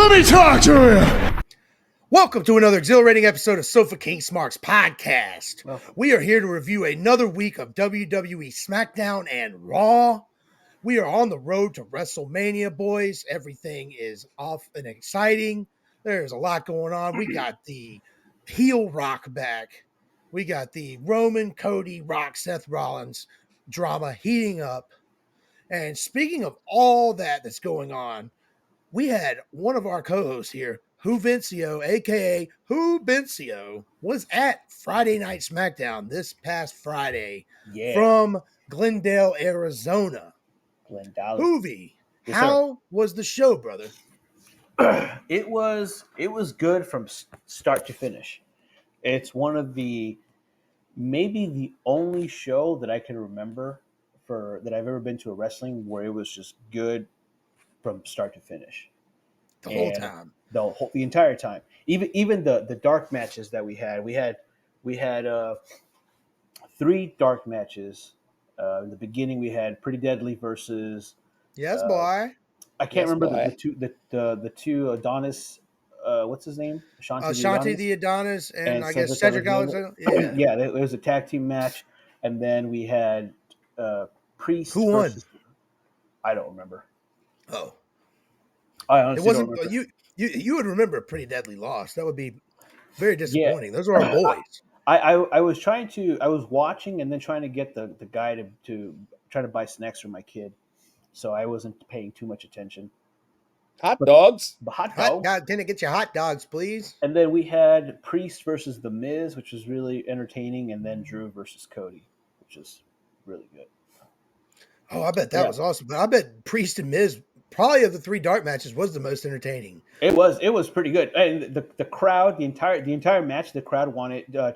Let me talk to you. Welcome to another exhilarating episode of Sofa King Smarks podcast. We are here to review another week of WWE SmackDown and Raw. We are on the road to WrestleMania, boys. Everything is off and exciting. There's a lot going on. We got the heel Rock back. We got the Roman, Cody, Rock, Seth Rollins drama heating up. And speaking of all that's going on, we had one of our co-hosts here, Who Vincio, aka Who Vincio, was at Friday Night SmackDown this past Friday from Glendale, Arizona. Hoovy, how was the show, brother? It was good from start to finish. It's one of maybe the only show that I can remember that I've ever been to a wrestling where it was just good from start to finish. Whole time. The entire time. Even the dark matches that we had. We had 3 dark matches. In the beginning we had Pretty Deadly versus boy. I can't remember the two Adonis. What's his name? Shanti the Adonis, and I guess Cedric Alexander. Yeah, it was a tag team match, and then we had Priest. Who won? I don't remember. Oh, I honestly don't remember. You would remember a Pretty Deadly loss. That would be very disappointing. Yeah. Those are our boys. I was watching and then trying to get the guy to try to buy snacks for my kid, so I wasn't paying too much attention. Hot dogs? Can I get you hot dogs, please? And then we had Priest versus The Miz, which was really entertaining, and then Drew versus Cody, which is really good. Oh, I bet that was awesome. But I bet Priest and Miz, probably of the 3 dark matches, was the most entertaining. It was pretty good. And the crowd, the entire match, the crowd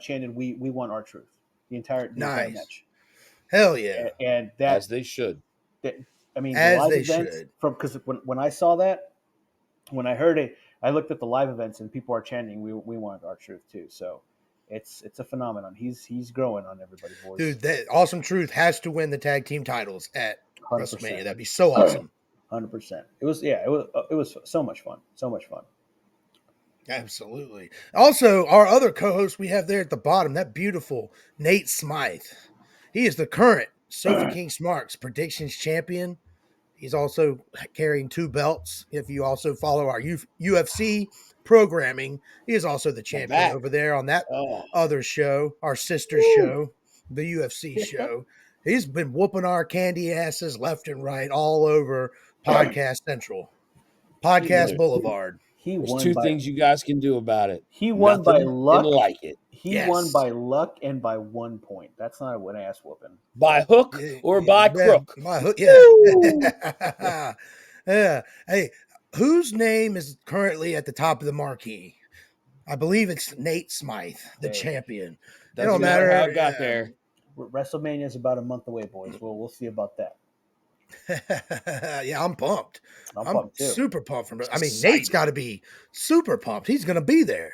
chanted, "We want our truth." The entire match. Hell yeah! And that, as they should. As they should. Because when I saw that, when I heard it, I looked at the live events and people are chanting, "We want our truth" too. So it's a phenomenon. He's growing on everybody, boys. Dude, that Awesome Truth has to win the tag team titles at 100%. WrestleMania. That'd be so awesome. 100%. It was so much fun. So much fun. Absolutely. Also, our other co-host we have there at the bottom, that beautiful Nate Smythe. He is the current Sofa King Smarks predictions champion. He's also carrying 2 belts. If you also follow our UFC programming, he is also the champion over there on that other show, our sister show, the UFC show. He's been whooping our candy asses left and right all over Podcast Central, Podcast Boulevard. There's 2 things you guys can do about it. He won by luck. Like it. He won by luck and by 1 point. That's not an ass whooping. By hook or by crook? By hook, yeah. Yeah. Hey, whose name is currently at the top of the marquee? I believe it's Nate Smythe, the champion. It don't matter how it got there. WrestleMania is about a month away, boys. We'll see about that. Yeah, I'm pumped. I'm pumped too. Super pumped. Nate's got to be super pumped. He's going to be there.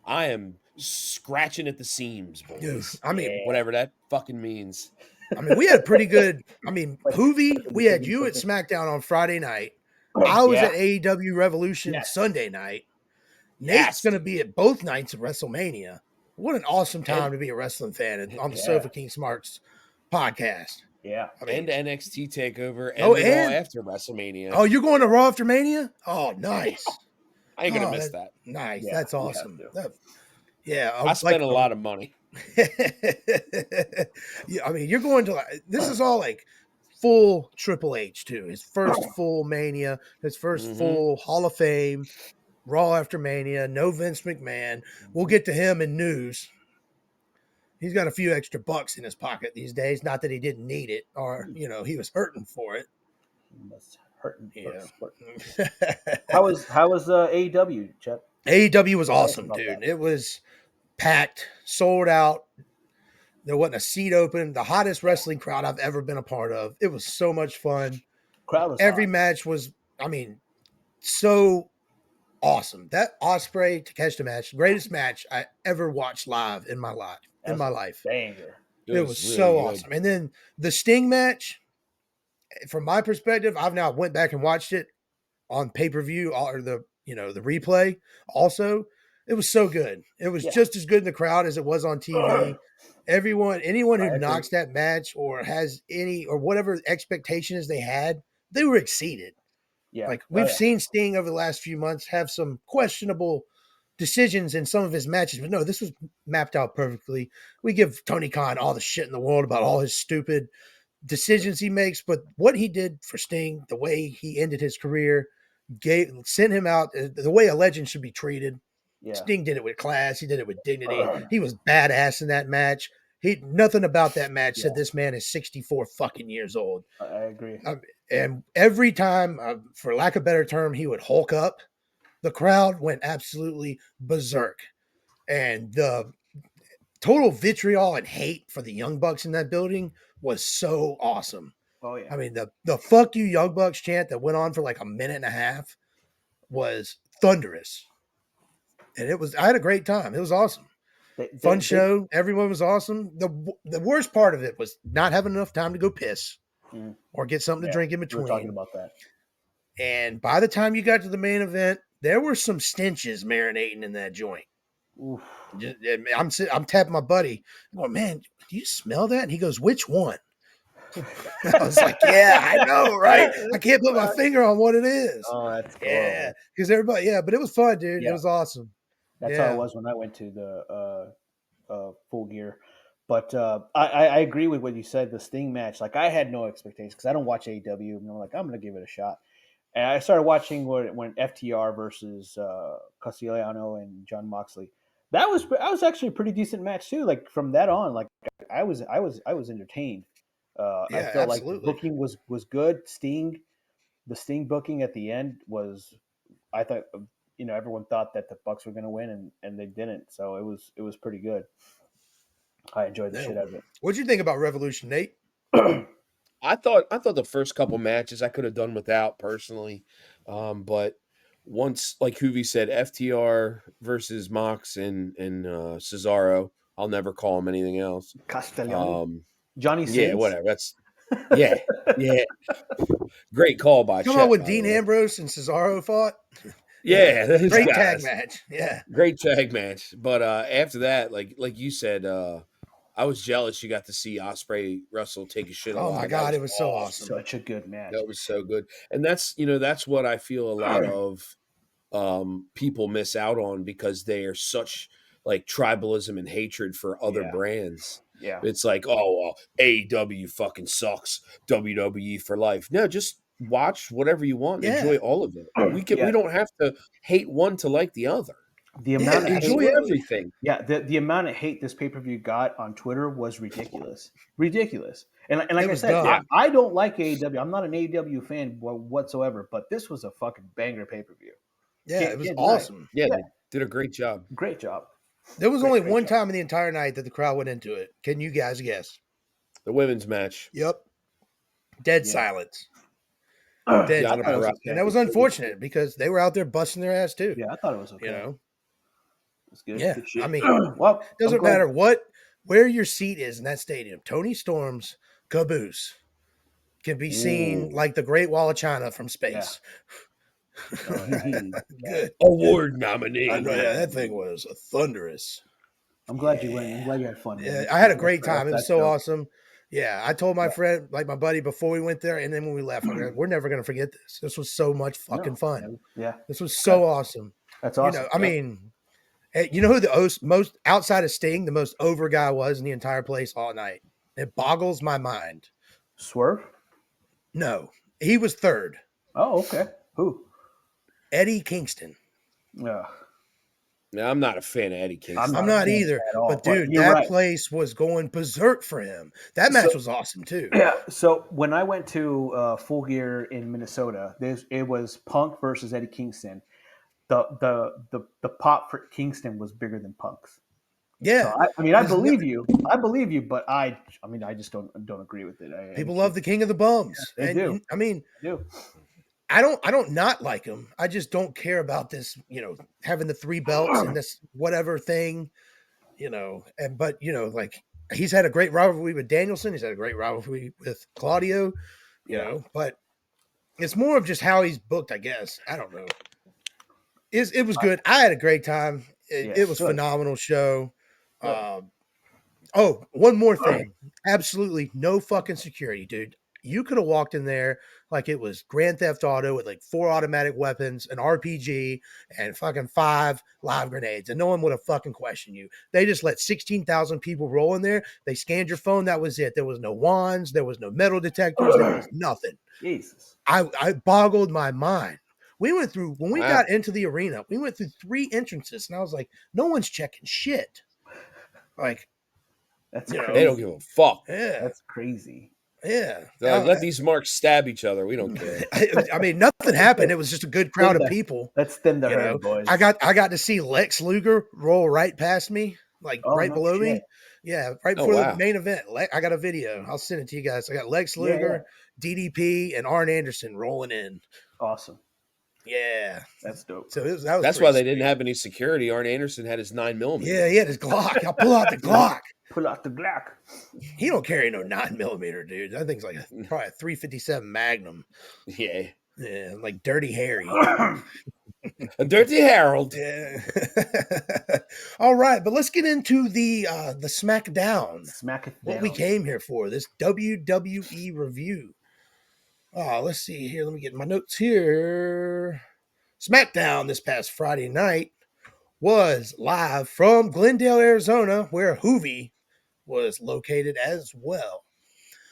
I am scratching at the seams, boys. Dude, whatever that fucking means. We had pretty good. Hoovy, we had you at SmackDown on Friday night. I was at AEW Revolution Sunday night. Nate's going to be at both nights of WrestleMania. What an awesome time to be a wrestling fan on the Sofa King Smarks podcast. Yeah. And NXT TakeOver and Raw after WrestleMania. Oh, you're going to Raw after Mania? Oh, nice. I ain't going to miss that. Nice. Yeah, that's awesome. I spent a lot of money. You're going to this is all like full Triple H too. His first full Mania, his first full Hall of Fame, Raw after Mania, no Vince McMahon. We'll get to him in news. He's got a few extra bucks in his pocket these days. Not that he didn't need it or, he was hurting for it. He was hurting. Yeah. How was AEW, Chet? AEW was awesome, dude. It was packed, sold out. There wasn't a seat open. The hottest wrestling crowd I've ever been a part of. It was so much fun. Crowd was Every hot. match was, so awesome. That Ospreay Takeshita match, greatest match I ever watched live in my life. Banger. It was really so awesome. And then the Sting match, from my perspective, I've now went back and watched it on pay-per-view or the the replay also. It was so good. It was just as good in the crowd as it was on TV. Anyone who knocks that match or has any or whatever expectations they had, they were exceeded. Yeah. Like we've seen Sting over the last few months have some questionable decisions in some of his matches, but no, this was mapped out perfectly. We give Tony Khan all the shit in the world about all his stupid decisions he makes, but what he did for Sting, the way he ended his career, sent him out the way a legend should be treated. Yeah. Sting did it with class. He did it with dignity. He was badass in that match. Nothing about that match said this man is 64 fucking years old. I agree. And every time, for lack of a better term, he would Hulk up, the crowd went absolutely berserk. And the total vitriol and hate for the Young Bucks in that building was so awesome. Oh, yeah. I mean, the fuck you Young Bucks chant that went on for like a minute and a half was thunderous. And I had a great time. It was awesome. Fun show. Everyone was awesome. The worst part of it was not having enough time to go piss or get something to drink in between. We were talking about that. And by the time you got to the main event, there were some stenches marinating in that joint. Oof. I'm tapping my buddy. I'm going, man, do you smell that? And he goes, which one? I was like, yeah, I know, right? I can't put my finger on what it is. Oh, that's cool. Yeah, because everybody, but it was fun, dude. Yeah. It was awesome. That's how it was when I went to the Full Gear. But I agree with what you said. The Sting match, like I had no expectations because I don't watch AEW. And I'm like, I'm going to give it a shot. And I started watching when FTR versus Castellano and John Moxley. That was actually a pretty decent match too. Like from that on, like I was entertained. I felt like the booking was good. The Sting booking at the end was, I thought, everyone thought that the Bucks were going to win, and they didn't. So it was pretty good. I enjoyed the shit out of it. What'd you think about Revolution, Nate? I thought the first couple matches I could have done without personally, but once, like Hoovy said, FTR versus Mox and Cesaro, I'll never call him anything else. Castellano, Johnny Sins. Yeah, whatever. That's yeah. Great call by. Come on, when Dean Ambrose and Cesaro fought. Yeah, great tag match. Yeah, great tag match. But after that, like you said, I was jealous you got to see Ospreay wrestle take a shit. Oh my god, it was so awesome! Such a good match. That was so good, and that's what I feel a lot of people miss out on because they are such like tribalism and hatred for other brands. Yeah, it's like, AEW fucking sucks, WWE for life. No, just watch whatever you want. Enjoy all of it. We don't have to hate one to like the other. The amount of enjoy hate, everything. Yeah, the amount of hate this pay-per-view got on Twitter was ridiculous. And like I said, I don't like AEW. I'm not an AEW fan whatsoever, but this was a fucking banger pay-per-view. Yeah, it was awesome. Yeah, they did a great job. Great job. There was only one time in the entire night that the crowd went into it. Can you guys guess? The women's match. Yep. Dead silence. Dead silence. And that was unfortunate because they were out there busting their ass too. Yeah, I thought it was okay. It's good. Yeah, good shit. I mean, doesn't matter where your seat is in that stadium. Tony Storm's caboose can be seen like the Great Wall of China from space. Good award nominee. That thing was a thunderous. I'm glad you went. I'm glad you had fun. Yeah, I had a great time. It was so awesome. Yeah, I told my friend, like my buddy, before we went there, and then when we left, we're never gonna forget this. This was so much fucking fun. Yeah, this was so awesome. That's awesome. I mean, you know who the most outside of Sting, the most over guy was in the entire place all night. It boggles my mind. Swerve? No, he was third. Oh, okay. Who? Eddie Kingston. Yeah. No, I'm not a fan of Eddie Kingston. I'm not either. But dude, that place was going berserk for him. That match was awesome too. Yeah. So when I went to Full Gear in Minnesota, it was Punk versus Eddie Kingston. The pop for Kingston was bigger than Punk's. Yeah. So I believe you. I believe you, but I just don't agree with it. People love the King of the Bums. Yeah, they do. I mean, they do. I don't not like him. I just don't care about this, having the 3 belts and this whatever thing, but like he's had a great rivalry with Danielson. He's had a great rivalry with Claudio, but it's more of just how he's booked, I guess. I don't know. it was good. I had a great time. It was good. phenomenal show. Good. Oh, one more thing. Absolutely no fucking security, dude. You could have walked in there like it was Grand Theft Auto with like 4 automatic weapons, an RPG, and fucking 5 live grenades, and no one would have fucking questioned you. They just let 16,000 people roll in there. They scanned your phone. That was it. There was no wands. There was no metal detectors. There was nothing. Jesus. I boggled my mind. We went through, when we Wow. got into the arena, we went through 3 entrances, and I was like, no one's checking shit. Like, That's You know, crazy. They don't give a fuck. yeah, That's crazy. yeah. They're like, let these marks stab each other. We don't care. I mean, nothing happened. It was just a good crowd of people. Let's thin the You know, herd, boys. I got to see Lex Luger roll right past me, like right no below me. shit. Yeah, right Oh, before wow. the main event. I got a video. I'll send it to you guys. I got Lex Yeah, Luger, DDP, and Arn Anderson rolling in. Awesome. Yeah, That's dope. so that was That's pretty why they sweet. didn't have any security. Arn Anderson had his 9mm. Yeah, he had his Glock. I'll pull out the Glock. Pull out the Glock. He don't carry no 9mm, dude. That thing's like probably a 357 Magnum. Yeah. Yeah, like Dirty Harry. A Dirty Harold. Yeah. All right, but let's get into the SmackDown. Smack it What down. we came here for, this WWE review. Let's see here. Let me get my notes here. SmackDown this past Friday night was live from Glendale, Arizona, where Hoovy was located as well.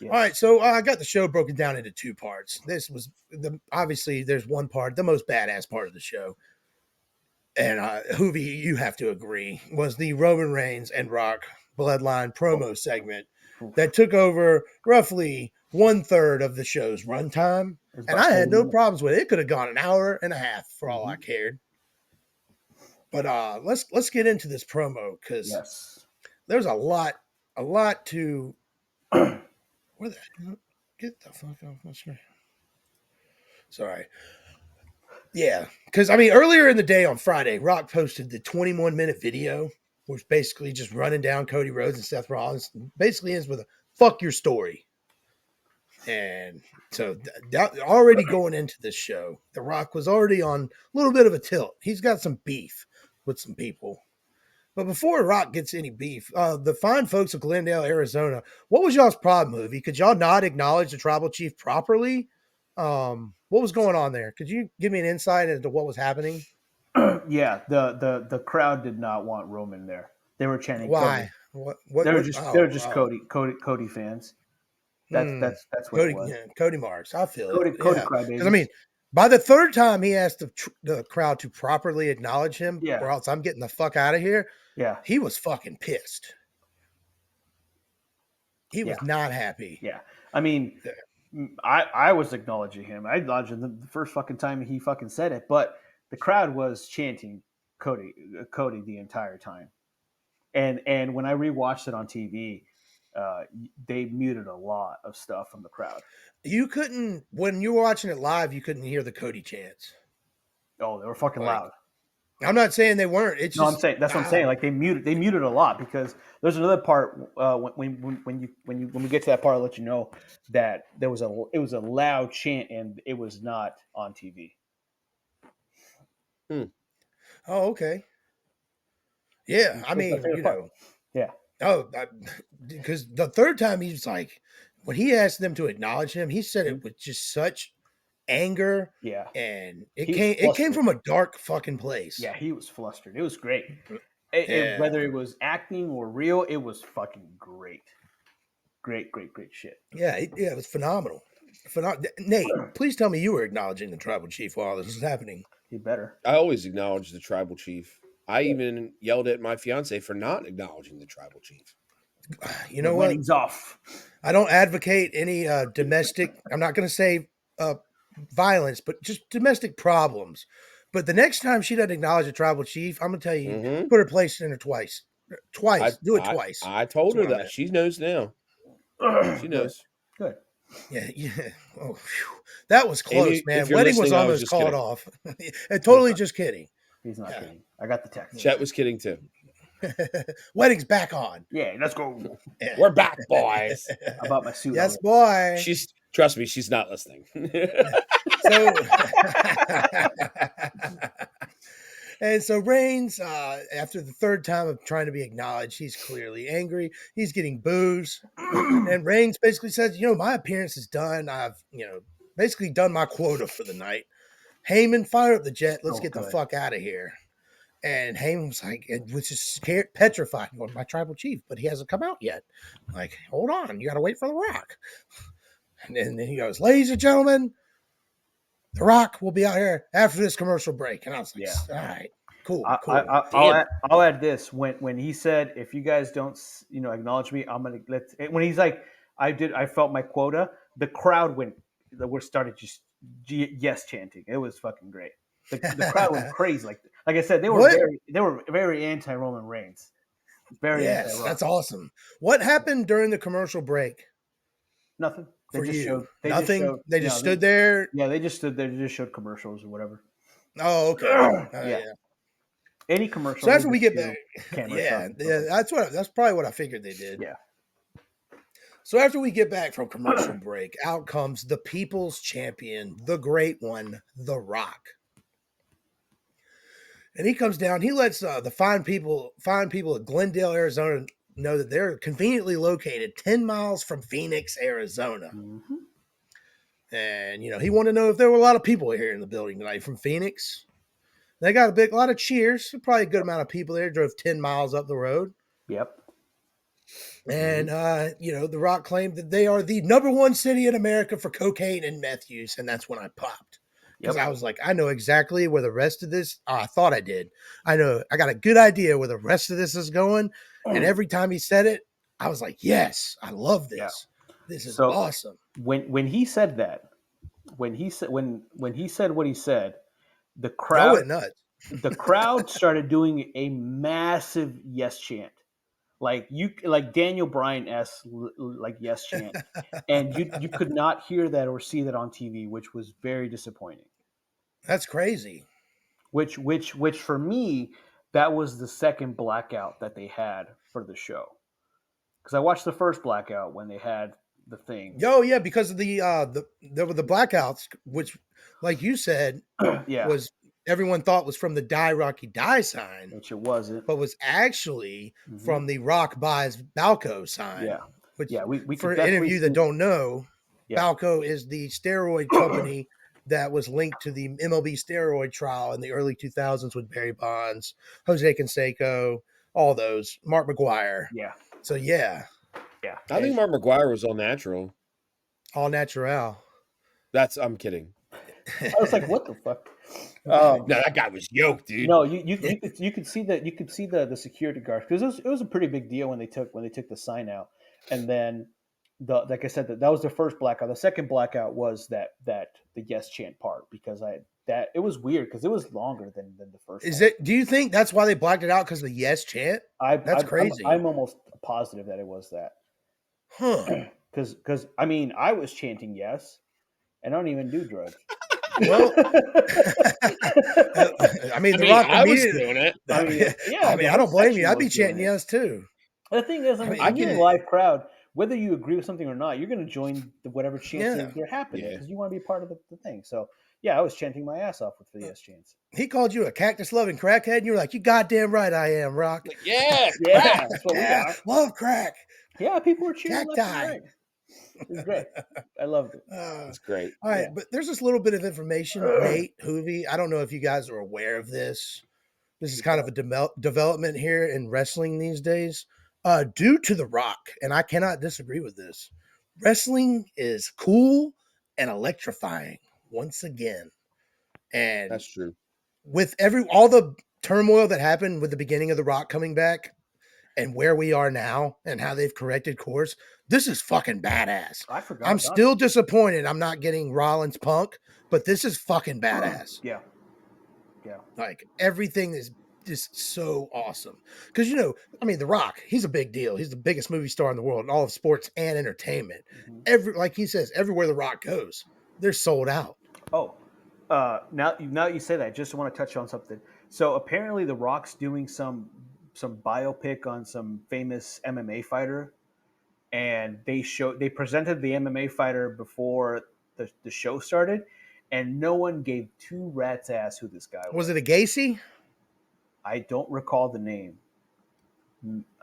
Yes. All right, so I got the show broken down into 2 parts. This was obviously there's one part, the most badass part of the show, and Hoovy, you have to agree, was the Roman Reigns and Rock Bloodline promo segment that took over roughly 1/3 of the show's runtime, and I had no problems with it. It could have gone an hour and a half for all I cared. But let's get into this promo because there's a lot to. Where the hell? Get the fuck off my screen. Sorry. Yeah, because I mean, earlier in the day on Friday, Rock posted the 21-minute video, which basically just running down Cody Rhodes and Seth Rollins. Basically ends with a "fuck your story." And so, already going into this show, The Rock was already on a little bit of a tilt. He's got some beef with some people. But before Rock gets any beef, the fine folks of Glendale, Arizona, what was y'all's problem, Movie? Could y'all not acknowledge the tribal chief properly? What was going on there? Could you give me an insight into what was happening? Yeah, the crowd did not want Roman there. They were chanting. Why? Cody. They're just Cody fans. That's what Cody, it was. Yeah, Cody Marks. I feel Cody it. crybabies. Because I mean, by the 3rd time he asked the crowd to properly acknowledge him, or else I'm getting the fuck out of here. Yeah, he was fucking pissed. He was not happy. Yeah, I mean, I was acknowledging him. I acknowledged him the first fucking time he fucking said it, but the crowd was chanting Cody the entire time. And when I rewatched it on TV, they muted a lot of stuff from the crowd. You couldn't, when you were watching it live, you couldn't hear the Cody chants. Oh, they were fucking loud. I'm not saying they weren't. It's just, I'm saying that's what I'm saying. Like they muted a lot because there's another part when we get to that part, I'll let you know that it was a loud chant and it was not on TV. Oh, okay. Yeah, I mean, you know. Yeah. Oh, because the 3rd time he was like, when he asked them to acknowledge him, he said it with just such anger. Yeah. And it came from a dark fucking place. Yeah, he was flustered. It was great. Whether it was acting or real, it was fucking great. Great shit. Yeah, it was phenomenal. Nate, please tell me you were acknowledging the tribal chief while this was happening. You better. I always acknowledge the tribal chief. I even yelled at my fiance for not acknowledging the tribal chief. You know what? Off. I don't advocate any domestic. I'm not going to say violence, but just domestic problems. But the next time she doesn't acknowledge a tribal chief, I'm going to tell you, put her place in her twice. Do it twice. I told her that. She knows now. She knows. Good. Yeah. Oh, whew. That was close, Amy, man. Wedding was almost called off. Totally just kidding. He's not kidding. I got the text. Chet was kidding too. Wedding's back on. Yeah, let's go. Yeah. We're back, boys. I bought my suit. Yes, boy. Trust me, she's not listening. And so Reigns, after the third time of trying to be acknowledged, he's clearly angry. He's getting boos. And Reigns basically says, my appearance is done. I've, basically done my quota for the night. Heyman, fire up the jet. Let's get the fuck out of here. And Heyman was like, which is scared, petrified. My tribal chief, but he hasn't come out yet. Like, hold on. You got to wait for The Rock. And then he goes, ladies and gentlemen, The Rock will be out here after this commercial break. And I was like, all right, cool. I'll add this. When he said, if you guys don't, acknowledge me, I'm going to when he's like, I felt my quota, the crowd started just yes chanting. It was fucking great. The crowd went crazy. Like I said, they were very anti-Roman Reigns. Very anti-Roman. That's awesome. What happened during the commercial break? Nothing. Nothing. They just stood there. Yeah, they just stood there. They just showed commercials or whatever. Oh, okay. Yeah. Any commercial. So after we get back, that's probably what I figured they did. Yeah. So after we get back from commercial break, out comes the people's champion, the great one, The Rock. And he comes down. He lets the fine people of Glendale, Arizona, know that they're conveniently located 10 miles from Phoenix, Arizona. Mm-hmm. And, he wanted to know if there were a lot of people here in the building tonight from Phoenix. They got a lot of cheers. Probably a good amount of people there. Drove 10 miles up the road. Yep. And, The Rock claimed that they are the number one city in America for cocaine and meth use. And that's when I popped. Because I was like, I know exactly where the rest of this, I thought I did. I got a good idea where the rest of this is going. And every time he said it, I was like, yes, I love this. Yeah. This is awesome. When he said that, when he said what he said, the crowd went nuts. The crowd started doing a massive yes chant. Like Daniel Bryan-esque like yes chant. And you could not hear that or see that on TV, which was very disappointing. That's crazy. Which for me, that was the second blackout that they had for the show. Because I watched the first blackout when they had the thing. Oh yeah, because of there were the blackouts, which, like you said, was everyone thought was from the Die Rocky Die sign, which it wasn't, but was actually from the Rock buys Balco sign. Yeah, which we for any of you that don't know, Balco is the steroid company that was linked to the MLB steroid trial in the early 2000s with Barry Bonds, Jose Canseco, all those, Mark McGuire. Yeah. So yeah. I think Mark McGuire was all natural. All natural. I'm kidding. I was like, what the fuck? No, that guy was yoked, dude. No, you could see the security guards, because it was a pretty big deal when they took the sign out, and then like I said, that was the first blackout. The second blackout was the yes chant part, because it was weird because it was longer than the first. Do you think that's why they blacked it out, because of the yes chant? That's crazy. I'm almost positive that it was that. Huh? Because I was chanting yes, and I don't even do drugs. Well, The Rock I was doing it. I don't blame you. I'd be chanting yes too. The thing is, I'm in a live crowd. Whether you agree with something or not, you're going to join whatever chants they're happening, because you want to be part of the thing. So, I was chanting my ass off with the yes chants. He called you a cactus-loving crackhead, and you were like, "You goddamn right I am, Rock." Like, yeah, that's what we got. Love crack. Yeah, people were cheering left and right. It was great. I loved it. It's great. All right, but there's this little bit of information, Nate, Hoovy. I don't know if you guys are aware of this. This is kind of a development here in wrestling these days. Due to The Rock, and I cannot disagree with this, wrestling is cool and electrifying once again. And that's true. With all the turmoil that happened with the beginning of The Rock coming back and where we are now and how they've corrected course, this is fucking badass. I forgot. I'm still disappointed I'm not getting Rollins Punk, but this is fucking badass. Yeah. Like, everything is just so awesome. Because, The Rock, he's a big deal. He's the biggest movie star in the world in all of sports and entertainment. Like he says, everywhere The Rock goes, they're sold out. Oh, now you say that, I just want to touch on something. So apparently The Rock's doing some biopic on some famous MMA fighter, and they presented the MMA fighter before the show started, and no one gave two rats ass who this guy was. Was it a Gacy? I don't recall the name.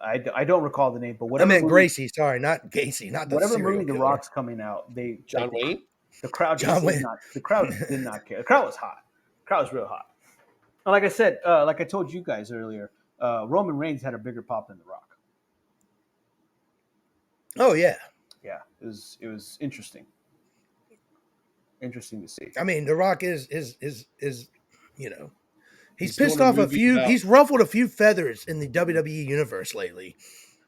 I don't recall the name, but I whatever meant movie, Gracie. Sorry, not Gacy, not the whatever serial movie The killer. Rock's coming out, they John like Wayne. the crowd John just did Wayne. not. The crowd did not care. The crowd was hot. The crowd was real hot. And like I said, like I told you guys earlier, Roman Reigns had a bigger pop than The Rock. Oh yeah. Yeah, it was interesting. Interesting to see. I mean, The Rock is you know, he's doing pissed a off a movie few. about He's ruffled a few feathers in the WWE universe lately.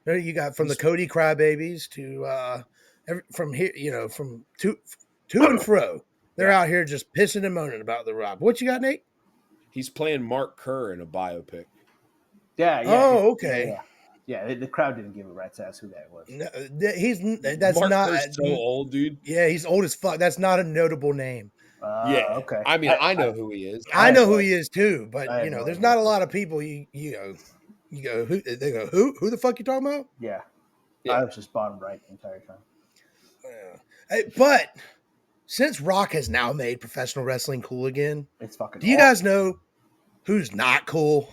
You got from the Cody Crybabies to from here, from to and fro. They're out here just pissing and moaning about The Rock. What you got, Nate? he's playing Mark Kerr in a biopic. Yeah. Oh, okay. Yeah. The crowd didn't give a rat's ass who that was. No, that's Mark not. Kerr's so old, dude. Yeah, he's old as fuck. That's not a notable name. Yeah. Okay. I mean, I know who he is. I have know no who idea. he is too, but I have no there's idea. not a lot of people. You go who they go who the fuck you talking about? Yeah. Yeah. I was just bottom right the entire time. But since Rock has now made professional wrestling cool again, It's fucking. do you guys know who's not cool?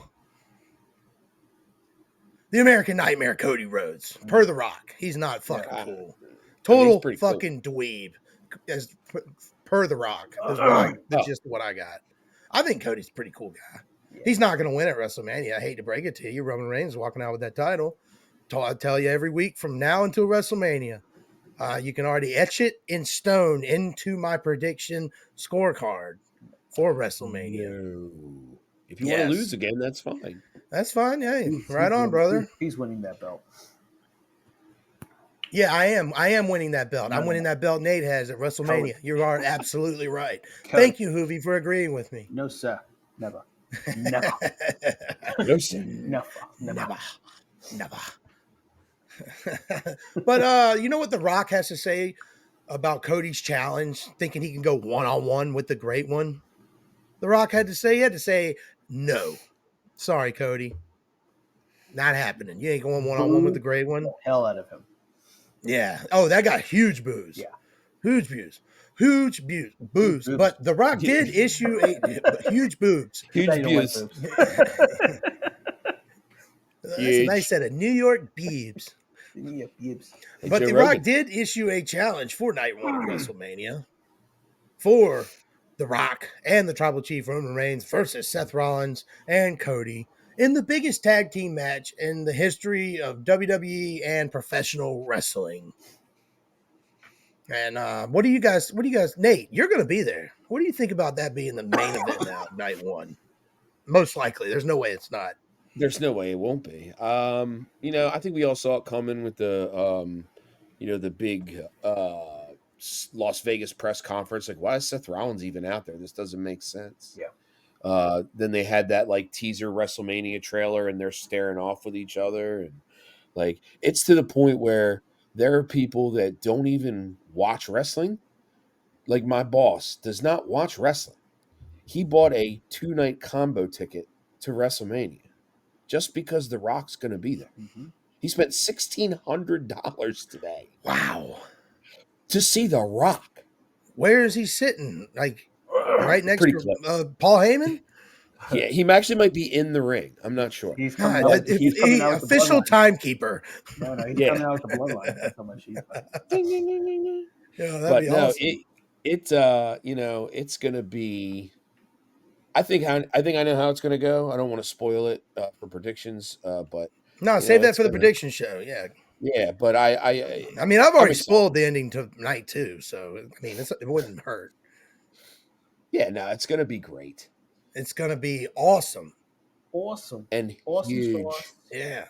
The American Nightmare, Cody Rhodes. Per The Rock, he's not fucking cool. Total pretty fucking dweeb. As per The Rock, is that's just what I got. I think Cody's a pretty cool guy. Yeah. He's not going to win at WrestleMania. I hate to break it to you. Roman Reigns walking out with that title. I tell you every week from now until WrestleMania. You can already etch it in stone into my prediction scorecard for WrestleMania. No. If you want to lose again, that's fine. That's fine. Hey, right on, brother. He's winning that belt. Yeah, I am. I am winning that belt. I'm winning that belt Nate has at WrestleMania. You are absolutely right. Thank you, Hoovy, for agreeing with me. No, sir. Never. Never. No, sir. Never. But you know what The Rock has to say about Cody's challenge, thinking he can go one-on-one with the Great One? The Rock had to say, no. Sorry, Cody. Not happening. You ain't going one-on-one with the Great One. The hell out of him. Yeah. Oh, that got huge boos. Yeah. Huge boos. Huge boos. But The Rock did issue a huge boobs. Huge boobs. That's a nice set of New York beebs. Yeah, But The Rock did issue a challenge for night one of WrestleMania for The Rock and the Tribal Chief Roman Reigns versus Seth Rollins and Cody in the biggest tag team match in the history of WWE and professional wrestling. And what do you guys, Nate, you're going to be there. What do you think about that being the main event now, night one? Most likely. There's no way it's not. There's no way it won't be. I think we all saw it coming with the, the big Las Vegas press conference. Like, why is Seth Rollins even out there? This doesn't make sense. Yeah. Then they had that like teaser WrestleMania trailer, and they're staring off with each other, and like it's to the point where there are people that don't even watch wrestling. Like my boss does not watch wrestling. He bought a 2-night combo ticket to WrestleMania just because The Rock's going to be there. Mm-hmm. He spent $1,600 today. Wow. To see The Rock. Where is he sitting? Like right next Pretty to Paul Heyman? Yeah, he actually might be in the ring. I'm not sure. He's coming out. He's coming out with official the timekeeper. No, he's coming out with the bloodline. That's how much he's. Yeah, that'd But be no, awesome. it's gonna be. I think I know how it's gonna go. I don't want to spoil it for predictions, but no, save that for the prediction show. Yeah, yeah. But I mean, I've already spoiled the ending to night two, so I mean, it wouldn't hurt. Yeah, no, it's gonna be great. It's gonna be awesome. Awesome and awesome huge. Sauce. Yeah.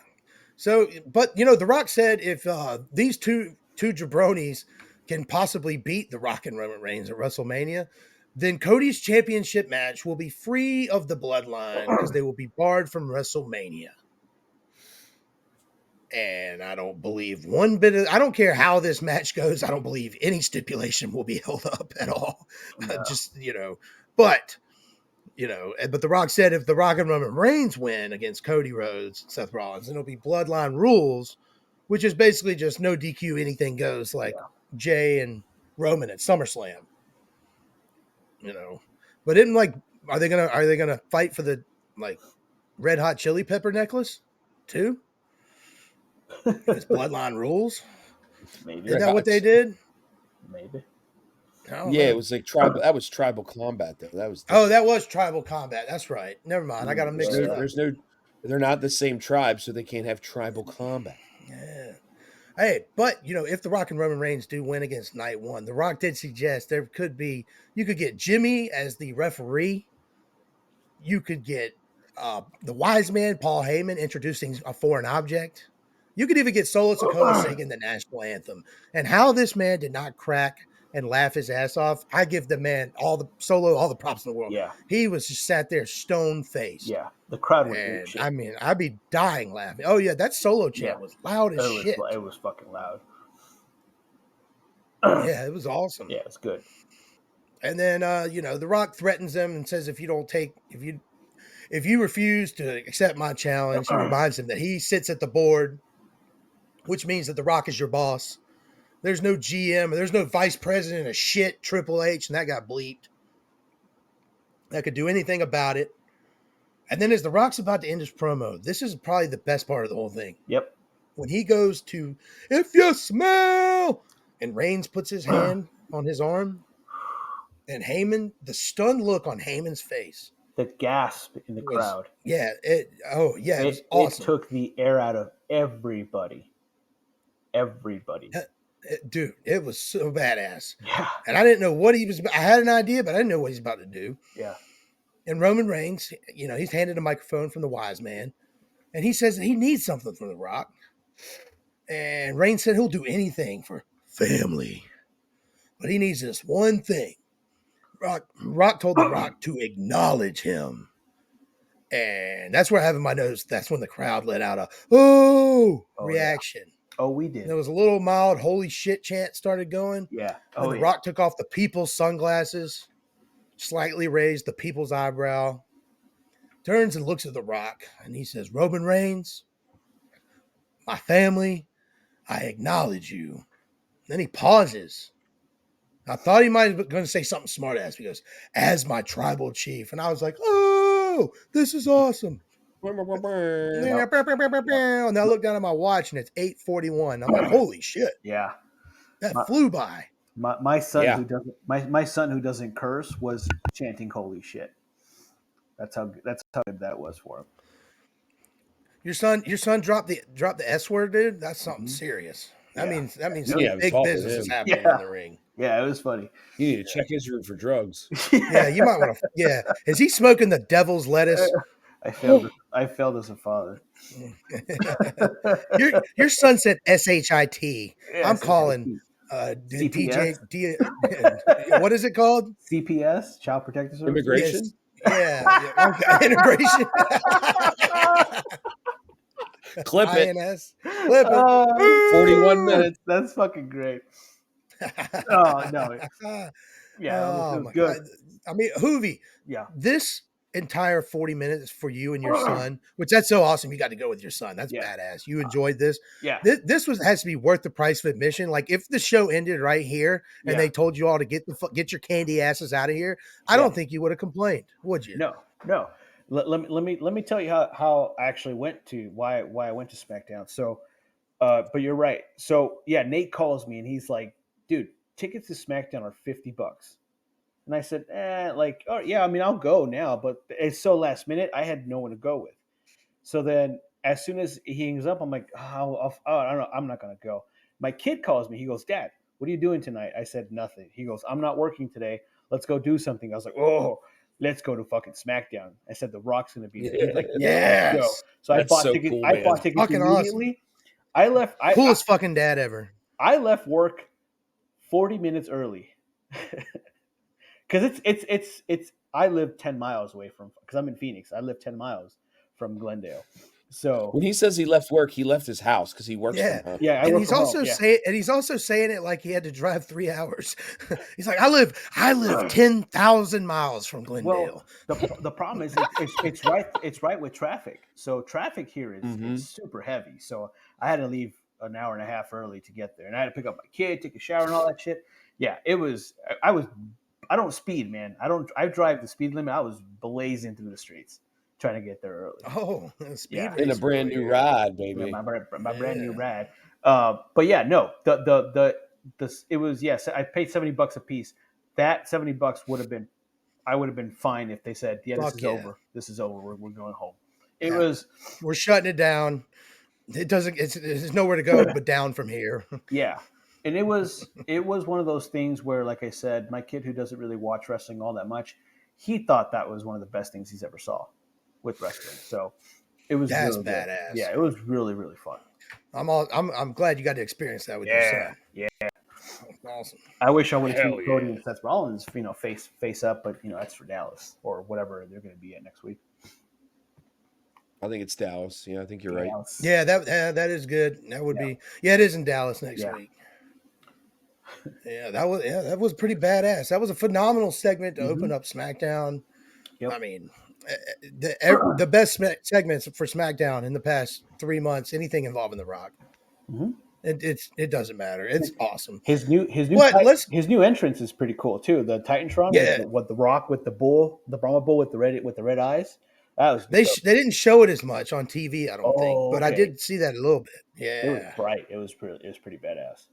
So, but The Rock said if these two jabronis can possibly beat The Rock and Roman Reigns at WrestleMania, then Cody's championship match will be free of the bloodline because they will be barred from WrestleMania. And I don't believe one bit of, I don't care how this match goes. I don't believe any stipulation will be held up at all. No. But The Rock said if The Rock and Roman Reigns win against Cody Rhodes and Seth Rollins, then it'll be bloodline rules, which is basically just no DQ, anything goes, like Jay and Roman at SummerSlam. But are they gonna fight for the Red Hot Chili Pepper necklace, too. His bloodline rules. Maybe. Isn't that what they did? Maybe. I don't Yeah, know. it was like tribal. That was tribal combat, though. That was Oh, different. that was tribal combat. That's right. Never mind. I got them mixed up. There's no. They're not the same tribe, so they can't have tribal combat. Yeah. Hey, but if The Rock and Roman Reigns do win against Night One, The Rock did suggest you could get Jimmy as the referee. You could get the wise man, Paul Heyman, introducing a foreign object. You could even get Solo Sikoa singing the national anthem. And how this man did not crack and laugh his ass off, I give the man all the props in the world. Yeah. He was just sat there stone faced. Yeah. The crowd went And shit. I mean, I'd be dying laughing. Oh yeah, that Solo chant was loud as shit. It was fucking loud. Yeah, it was awesome. Yeah, it's good. And then The Rock threatens them and says if you refuse to accept my challenge, he reminds him that he sits at the board, which means that The Rock is your boss. There's no GM or there's no vice president of shit, Triple H, and that got bleeped. That could do anything about it. And then as The Rock's about to end his promo, this is probably the best part of the whole thing. Yep. When he goes to, if you smell, and Reigns puts his hand on his arm, and Heyman, the stunned look on Heyman's face. The gasp in the crowd. Yeah, it was awesome. It took the air out of everybody. Everybody. Dude, it was so badass. Yeah. And I didn't know what he was. I had an idea, but I didn't know what he's about to do. Yeah. And Roman Reigns, he's handed a microphone from the wise man, and he says that he needs something from The Rock. And Reigns said he'll do anything for family, but he needs this one thing. Rock told The Rock to acknowledge him. And that's where I have in my notes. That's when the crowd let out a reaction. Yeah. Oh, we did. There was a little mild holy shit chant started going. Yeah. Oh, The Rock took off the people's sunglasses, slightly raised the people's eyebrow, turns and looks at The Rock, and he says, Roman Reigns, my family, I acknowledge you. Then he pauses. I thought he might have going to say something smart ass. He goes, as my tribal chief. And I was like, oh, this is awesome. And I look down at my watch and it's 8:41. I'm like, holy shit. Yeah. That flew by. My son who doesn't my son who doesn't curse was chanting holy shit. That's how good that was for him. Your son dropped the S word, dude. That's something serious. That means some big business is happening in the ring. Yeah, it was funny. You need to check his room for drugs. Yeah, you might want to. Yeah, is he smoking the devil's lettuce? I failed as a father. Your son said SHIT. Yeah, I'm calling DJ. What is it called? CPS, Child Protective Service. Immigration. Yes. Yeah. Okay. Integration. Clip it. INS. Clip it. 41 minutes. That's fucking great. Oh no. Yeah, it was good. God. I mean, Hoovy. Yeah. This entire 40 minutes for you and your son, which that's so awesome. You got to go with your son. That's badass. You enjoyed this. Yeah. This has to be worth the price of admission. Like if the show ended right here and they told you all to get your candy asses out of here, I don't think you would have complained, would you? No. Let me tell you how I actually went to why I went to SmackDown. So, but you're right. So yeah, Nate calls me and he's like, dude, tickets to SmackDown are $50. And I said, oh yeah, I mean, I'll go now, but it's so last minute. I had no one to go with. So then as soon as he hangs up, I'm like, I don't know. I'm not going to go. My kid calls me. He goes, Dad, what are you doing tonight? I said, nothing. He goes, I'm not working today. Let's go do something. I was like, oh, let's go to fucking SmackDown. I said, The Rock's going to be there. He's like, yes. Let's go. So I bought tickets. Cool, I bought tickets fucking immediately. Awesome. I left. Coolest fucking dad ever. I left work 40 minutes early. Because it's I live 10 miles away from, because I'm in Phoenix. I live 10 miles from Glendale. So when he says he left work, he left his house because he works from home. Yeah, and he's also saying it like he had to drive 3 hours. He's like, I live 10,000 miles from Glendale. Well, the problem is it's right with traffic. So traffic here is super heavy. So I had to leave an hour and a half early to get there, and I had to pick up my kid, take a shower, and all that shit. Yeah, I don't speed, man. I drive the speed limit. I was blazing through the streets, trying to get there early. Oh, speed Yeah. In a racer brand over new here. ride, Yeah, baby. my brand new Yeah. rad. But yeah, no, the it was, yes, I paid $70 a piece. That $70 would have been, I would have been fine if they said, yeah, this Fuck is yeah. over. This is over. We're going home. It Yeah. was, We're shutting it down. It doesn't. There's nowhere to go but down from here. yeah. And it was one of those things where, like I said, my kid who doesn't really watch wrestling all that much, he thought that was one of the best things he's ever saw with wrestling. So it was That's really good. badass. Yeah, it was really, really fun. I'm glad you got to experience that with your Yeah, son. yeah. Awesome. I wish I would have Hell seen Cody yeah. and Seth Rollins, face up, but that's for Dallas or whatever they're going to be at next week. I think it's Dallas. Yeah, I think you're right. Dallas. Yeah, that is good. That would Yeah. be. Yeah, it is in Dallas next Yeah. week. Yeah, that was pretty badass. That was a phenomenal segment to open up SmackDown. Yep. I mean, the best segments for SmackDown in the past 3 months. Anything involving The Rock. Mhm. It doesn't matter. It's awesome. His new But let's his new entrance is pretty cool too. The Titantron Yeah. with the Rock with the bull, the Brahma bull with the red eyes. That was they dope. they didn't show it as much on TV, I don't think, Oh, but I okay. did see that a little bit. It was Yeah, bright. It was pretty badass.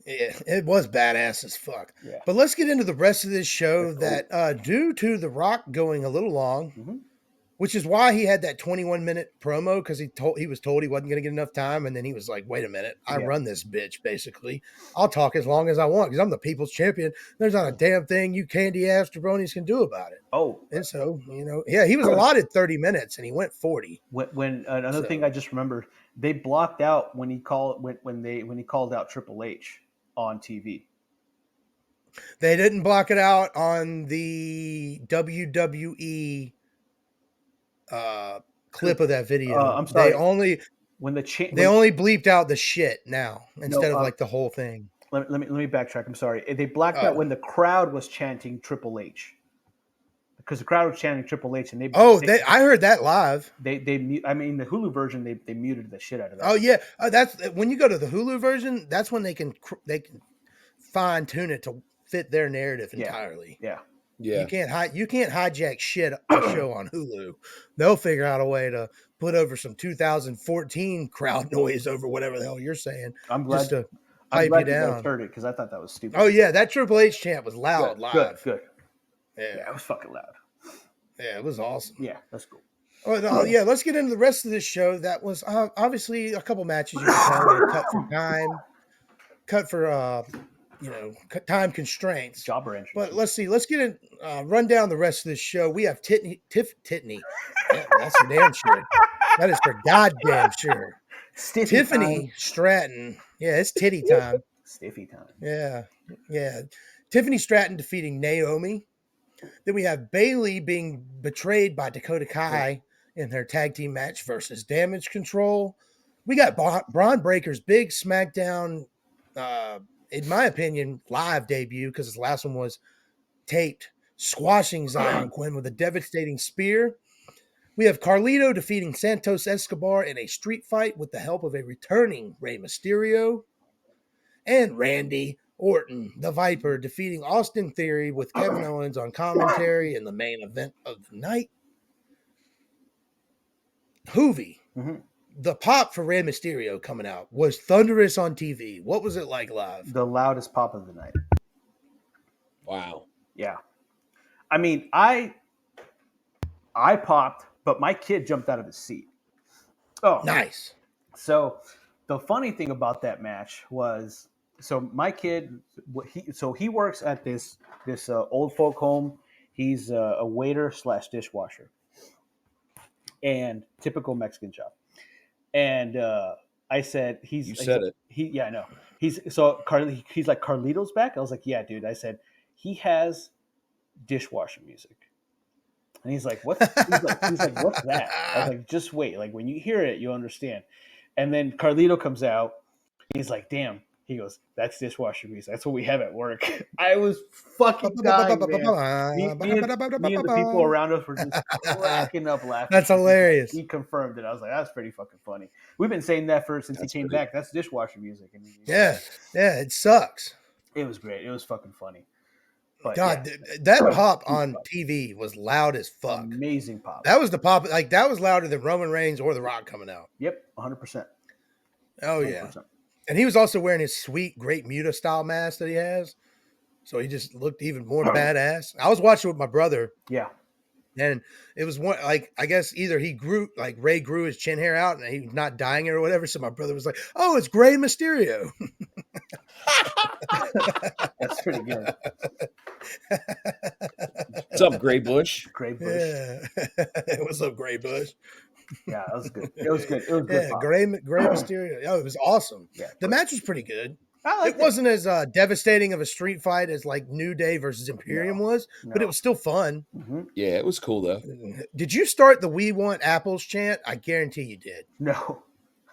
yeah, it was badass as fuck. Yeah. But let's get into the rest of this show. Let's go. That due to The Rock going a little long, Mhm. which is why he had that 21-minute promo, because he was told he wasn't going to get enough time, and then he was like, "Wait a minute, I Yeah. run this bitch. Basically, I'll talk as long as I want because I'm the people's champion. There's not a damn thing you candy ass jabronis can do about it." Oh, And so, yeah, he was allotted 30 minutes, and he went 40. when another thing So- I just remembered, they blocked out when he called when he called out Triple H on TV. They didn't block it out on the WWE clip of that video. I'm sorry. They only When the bleeped out the shit now instead of like the whole thing. let me backtrack. I'm sorry. They blacked out Oh. when the crowd was chanting Triple H, because the crowd was chanting Triple H, and I heard that live. I mean, the Hulu version, they muted the shit out of that. Oh yeah, that's when you go to the Hulu version. That's when they can fine tune it to fit their narrative entirely. Yeah. Yeah. You can't hijack shit a show on Hulu. They'll figure out a way to put over some 2014 crowd noise over whatever the hell you're saying. I'm glad. Just to I'm hype glad you down. guys heard it, because I thought that was stupid. Oh yeah, that Triple H chant was loud live. Good. Yeah. Yeah, it was fucking loud. Yeah, it was awesome. Yeah, that's cool. Oh, no, yeah, let's get into the rest of this show. That was obviously a couple matches you can tell were cut for time, cut for time constraints. Jobber entrance. But let's see. Let's get in. Run down the rest of this show. We have Tiffany. Yeah, that's for damn sure. That is for goddamn sure. Stiffy Tiffany time. Stratton. Yeah, it's titty time. Stiffy time. Yeah. Tiffany Stratton defeating Naomi. Then we have Bailey being betrayed by Dakota Kai in their tag team match versus Damage Control. We got Braun Breaker's big SmackDown, in my opinion, live debut, because his last one was taped, squashing Zion Quinn with a devastating spear. We have Carlito defeating Santos Escobar in a street fight with the help of a returning Rey Mysterio. And Randy Orton, the Viper, defeating Austin Theory with Kevin Owens on commentary in the main event of the night. Hoovy, the pop for Rey Mysterio coming out was thunderous on TV. What was it like live? The loudest pop of the night. Wow. Yeah. I mean, I popped, but my kid jumped out of his seat. Oh, Nice. So the funny thing about that match was, so my kid, he works at this old folk home. He's a waiter / dishwasher, and typical Mexican job. And I said, You said it. Yeah, I know. He's like, Carlito's back. I was like, yeah, dude. I said, he has dishwasher music. And he's like, what? He's like, what's that? I was like, just wait. Like, when you hear it, you'll understand. And then Carlito comes out. He's like, damn. He goes, that's dishwasher music. That's what we have at work. I was fucking dying, man. Me and the people around us were just cracking up laughing. That's hilarious. He confirmed it. I was like, that's pretty fucking funny. We've been saying that since he came back. That's dishwasher music. And Yeah, it sucks. it was great. It was fucking funny. But God, yeah, that pop on TV was loud as fuck. amazing pop. That was the pop. Like that was louder than Roman Reigns or The Rock coming out. Yep, 100%. Oh yeah, 100%. and he was also wearing his sweet Great Muta style mask that he has, so he just looked even more badass. I was watching with my brother. Yeah. And it was one like I guess either he grew like Ray grew his chin hair out and he was not dyeing it or whatever. So my brother was like, "Oh, it's Gray Mysterio." That's pretty good. What's up, Gray Bush? Gray Bush. Yeah, what's up, Gray Bush? Yeah, that was good. It was good. It was good. Yeah, pop. Gray Mysterio. Oh, it was awesome. Yeah, The match was pretty good. I liked It wasn't as devastating of a street fight as like New Day versus Imperium was, but it was still fun. Mm-hmm. Yeah, it was cool though. Did you start the "We Want Apples" chant? I guarantee you did. No,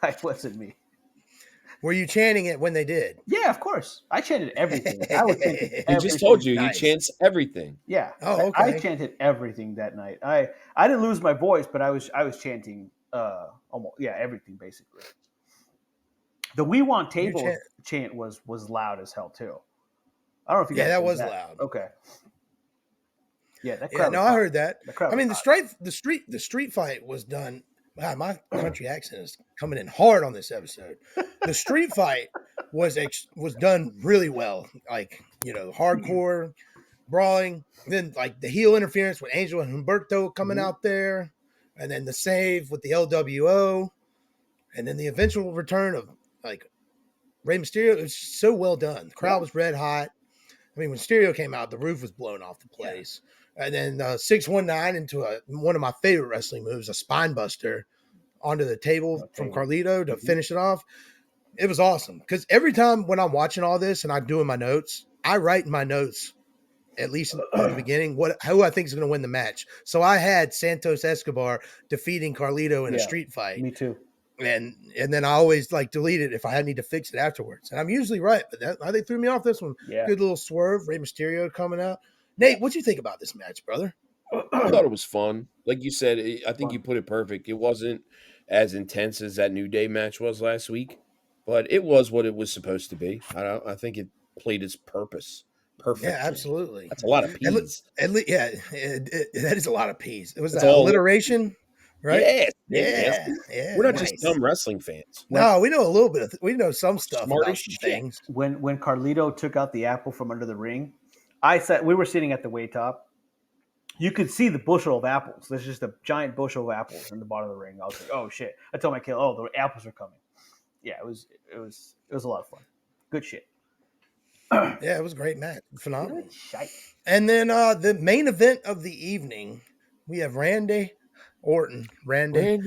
it wasn't me. Were you chanting it when they did? Yeah, of course. I chanted everything. I was chanting He everything. just told you Nice. he chants everything. Yeah. Oh, I okay. chanted everything that night. I didn't lose my voice, but I was chanting almost everything basically. The "We Want Table" chant was loud as hell too. I don't know if you guys that heard was loud. Okay. Yeah, that Yeah, crowd. no, I heard that. crowd I mean, was the street fight was done. Wow, my country accent is coming in hard on this episode. The street fight was done really well. Like, you know, hardcore brawling. Then like the heel interference with Angel and Humberto coming out there, and then the save with the LWO, and then the eventual return of like Rey Mysterio. It was so well done. The crowd was red hot. I mean, when Mysterio came out, the roof was blown off the place. And then 619 into one of my favorite wrestling moves, a spine buster onto the table from Carlito to finish it off. It was awesome because every time when I'm watching all this and I'm doing my notes, I write in my notes, at least in the beginning, who I think is going to win the match. So I had Santos Escobar defeating Carlito in a street fight. Me too. And then I always like delete it if I need to fix it afterwards. And I'm usually right, but they threw me off this one. Yeah. Good little swerve. Rey Mysterio coming out. Nate, what'd you think about this match, brother? I thought it was fun. Like you said, I think you put it perfect. It wasn't as intense as that New Day match was last week, but it was what it was supposed to be. I think it played its purpose perfectly. Yeah, absolutely. That's a lot of peas. That is a lot of peas. It was That's that all- alliteration, right? Yeah. We're not just dumb wrestling fans. No, we know a little bit. We know some stuff Smart about as some shit. things. When Carlito took out the apple from under the ring, we were sitting at the way top. You could see the bushel of apples. There's just a giant bushel of apples in the bottom of the ring. I was like, "Oh shit!" I told my kid, "Oh, the apples are coming." Yeah, it was a lot of fun. Good shit. Yeah, it was a great match. Phenomenal. Good shite. And then the main event of the evening, we have Randy Orton. Randy.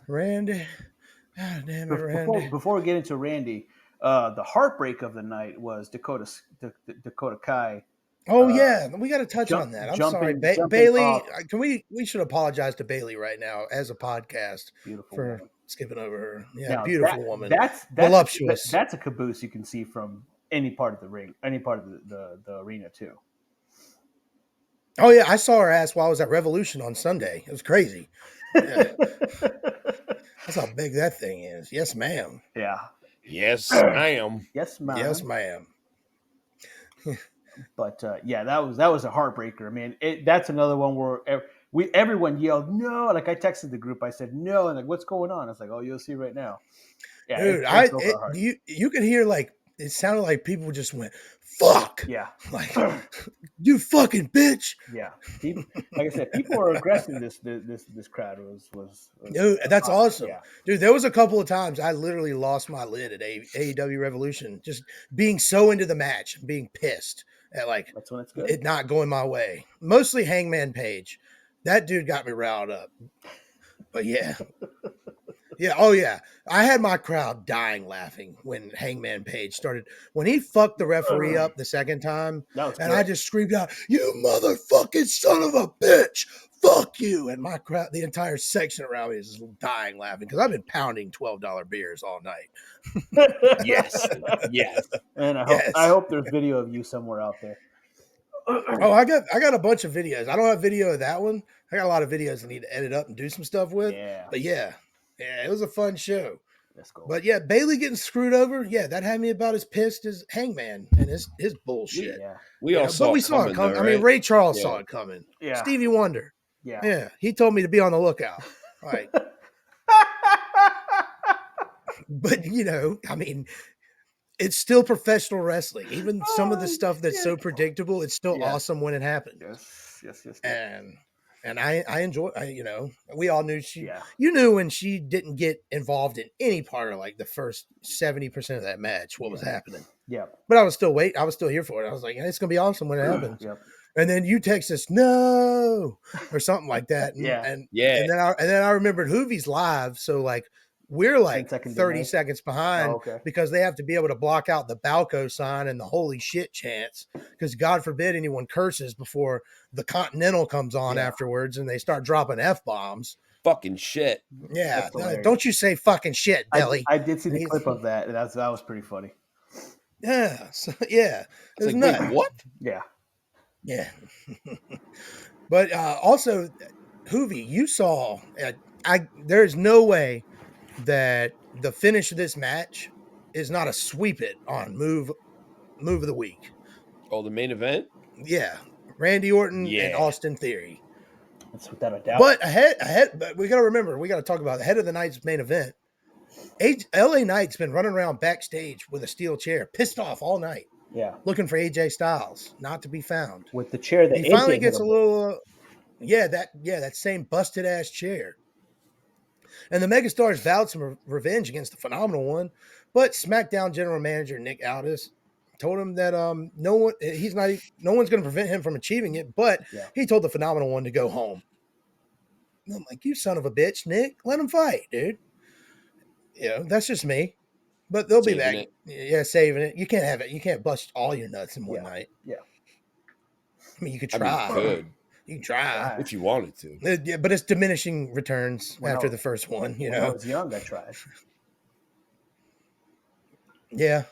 God damn it, Randy. Before we get into Randy, the heartbreak of the night was Dakota Kai. Oh yeah, we got to touch on that. I'm sorry, Bailey. We should apologize to Bailey right now as a podcast for skipping over her. Yeah, now, beautiful woman. That's voluptuous. That's a caboose you can see from any part of the ring, any part of the arena too. Oh yeah, I saw her ass while I was at Revolution on Sunday. It was crazy. Yeah. That's how big that thing is. Yes, ma'am. Yeah. Yes, ma'am. Yes, ma'am. Yes, ma'am. But that was a heartbreaker. I mean, that's another one where everyone yelled no. Like I texted the group, I said no, and like what's going on? I was like, oh, you'll see right now. Yeah, dude, you could hear like it sounded like people just went fuck. Yeah, like you fucking bitch. Yeah, like I said, people are aggressive. This crowd was dude, that's awesome. Yeah. Dude, there was a couple of times I literally lost my lid at AEW Revolution, just being so into the match, being pissed at like that's when it's good. It not going my way. Mostly Hangman Page, that dude got me riled up. But yeah. Yeah, oh yeah. I had my crowd dying laughing when Hangman Page started. When he fucked the referee up the second time, and I just screamed out, "You motherfucking son of a bitch! Fuck you!" And my crowd, the entire section around me is dying laughing because I've been pounding $12 beers all night. Yes. And I hope there's video of you somewhere out there. Oh, I got a bunch of videos. I don't have video of that one. I got a lot of videos I need to edit up and do some stuff with. Yeah. But yeah, it was a fun show. Let's go. But yeah, Bailey getting screwed over. Yeah, that had me about as pissed as Hangman and his bullshit. We all saw but we it saw coming, it coming. though, I mean, right? Ray Charles Yeah. saw it coming. Yeah. Stevie Wonder. Yeah. Yeah, he told me to be on the lookout. Like, but I mean, it's still professional wrestling. Even some of the stuff that's so predictable, it's still awesome when it happens. Yes. And I enjoy. We all knew she. Yeah. You knew when she didn't get involved in any part of like the first 70% of that match what was happening. Yeah. But I was still waiting. I was still here for it. I was like, it's gonna be awesome when it happens. Yep. And then you text us no or something like that. And, Yeah. And then I remembered Hoovie's live. So like we're like 30 seconds behind because they have to be able to block out the Balco sign and the holy shit chants. Because God forbid anyone curses before the Continental comes on afterwards and they start dropping F-bombs. Fucking shit. Yeah. Don't you say fucking shit, Belly. I did see the clip of that. That was pretty funny. Yeah. So, yeah. It's like, wait, what? Yeah. Yeah. But also, Hoovie, you saw, there's no way that the finish of this match is not a sweep it on move of the week. Oh, the main event? Yeah. Randy Orton and Austin Theory. That's without a doubt. But but we got to remember, we got to talk about the head of the night's main event. LA Knight's been running around backstage with a steel chair, pissed off all night. Yeah. Looking for AJ Styles, not to be found. With the chair that he finally gets a little that same busted ass chair. And the Megastars vowed some revenge against the Phenomenal One, but SmackDown general manager Nick Aldis told him that no one's going to prevent him from achieving it, but he told the Phenomenal One to go home. And I'm like, you son of a bitch, Nick, let him fight, dude. That's just me. But they'll be back. Yeah, saving it. You can't have it. You can't bust all your nuts in one night. Yeah. I mean, you could try. You can try if you wanted to. Yeah, but it's diminishing returns after the first one. When I was young, I tried. Yeah,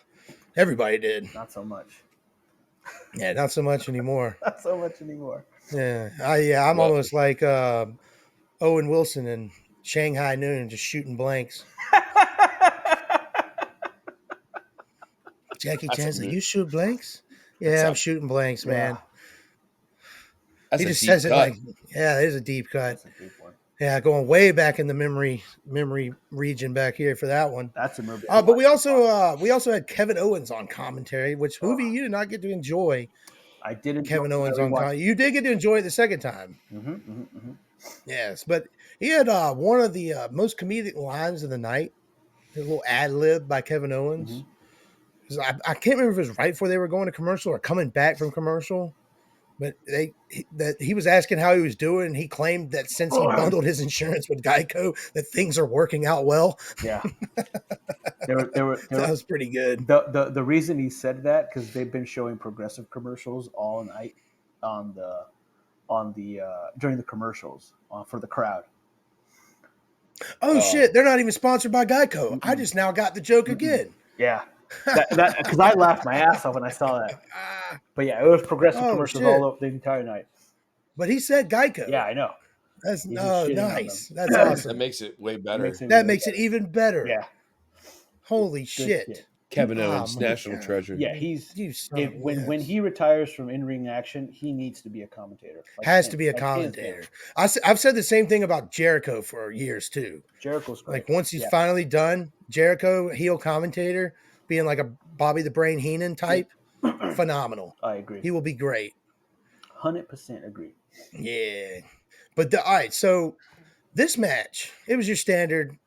everybody did. Not so much. Yeah, not so much anymore. Not so much anymore. Yeah, I'm almost like Owen Wilson and Shanghai Noon, just shooting blanks. Jackie Chan's like, you shoot blanks? Yeah, I'm shooting blanks, man. He just says it like, yeah, it is a deep cut. That's a deep one. Yeah, going way back in the memory region back here for that one. That's a movie. But we also had Kevin Owens on commentary, which Hoovie, you did not get to enjoy. I did. Kevin Owens on commentary. You did get to enjoy it the second time. Yes, but he had one of the most comedic lines of the night. A little ad lib by Kevin Owens. I can't remember if it was right before they were going to commercial or coming back from commercial. But he was asking how he was doing, and he claimed that since he bundled his insurance with Geico, that things are working out well. Yeah, that was pretty good. The reason he said that because they've been showing Progressive commercials all night on the during the commercials for the crowd. Oh shit! They're not even sponsored by Geico. I just now got the joke again. Yeah. That because I laughed my ass off when I saw that. But yeah, it was Progressive commercials all over the entire night. But he said Geico. Yeah, I know. That's nice. That's awesome. That makes it way better. That makes it even better. Yeah. Holy shit. Kevin Owens, national treasure. Yeah, when he retires from in-ring action, he needs to be a commentator. Has to be a commentator. I've said the same thing about Jericho for years too. Jericho's great. Like once he's finally done, Jericho heel commentator, being like a Bobby the Brain Heenan type, phenomenal. I agree. He will be great. 100% agree. Yeah. But all right, so this match, it was your standard,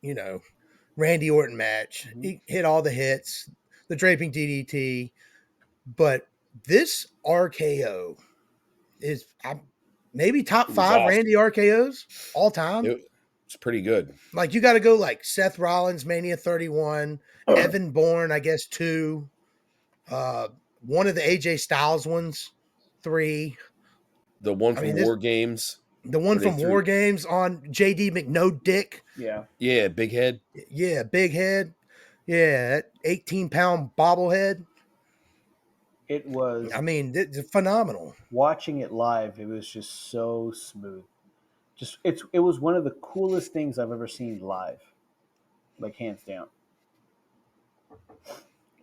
Randy Orton match. He hit all the hits, the draping DDT, but this RKO is maybe top 5 awesome. Randy RKOs all time. It's pretty good. Like you got to go like Seth Rollins Mania 31, Evan Bourne, I guess 2, one of the AJ Styles ones 3, the one from War Games. The one from War Games on JD McNo Dick. Yeah. Yeah, big head. Yeah, big head. Yeah, that 18-pound bobblehead. It was. I mean, it's phenomenal. Watching it live, it was just so smooth. It was one of the coolest things I've ever seen live, like hands down.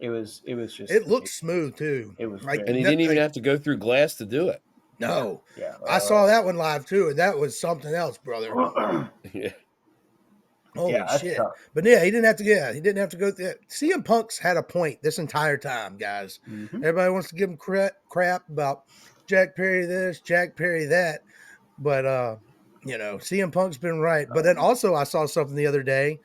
It was just. It looked smooth too. It was Like, great. And he didn't even have to go through glass to do it. no, Yeah. I saw that one live too, and that was something else, brother. Yeah. Holy that's shit! tough. But yeah, he didn't have to. Yeah, he didn't have to go through that. CM Punk's had a point this entire time, guys. Mm-hmm. Everybody wants to give him crap about Jack Perry this, Jack Perry that, but CM Punk's been right. But then also, I saw something the other day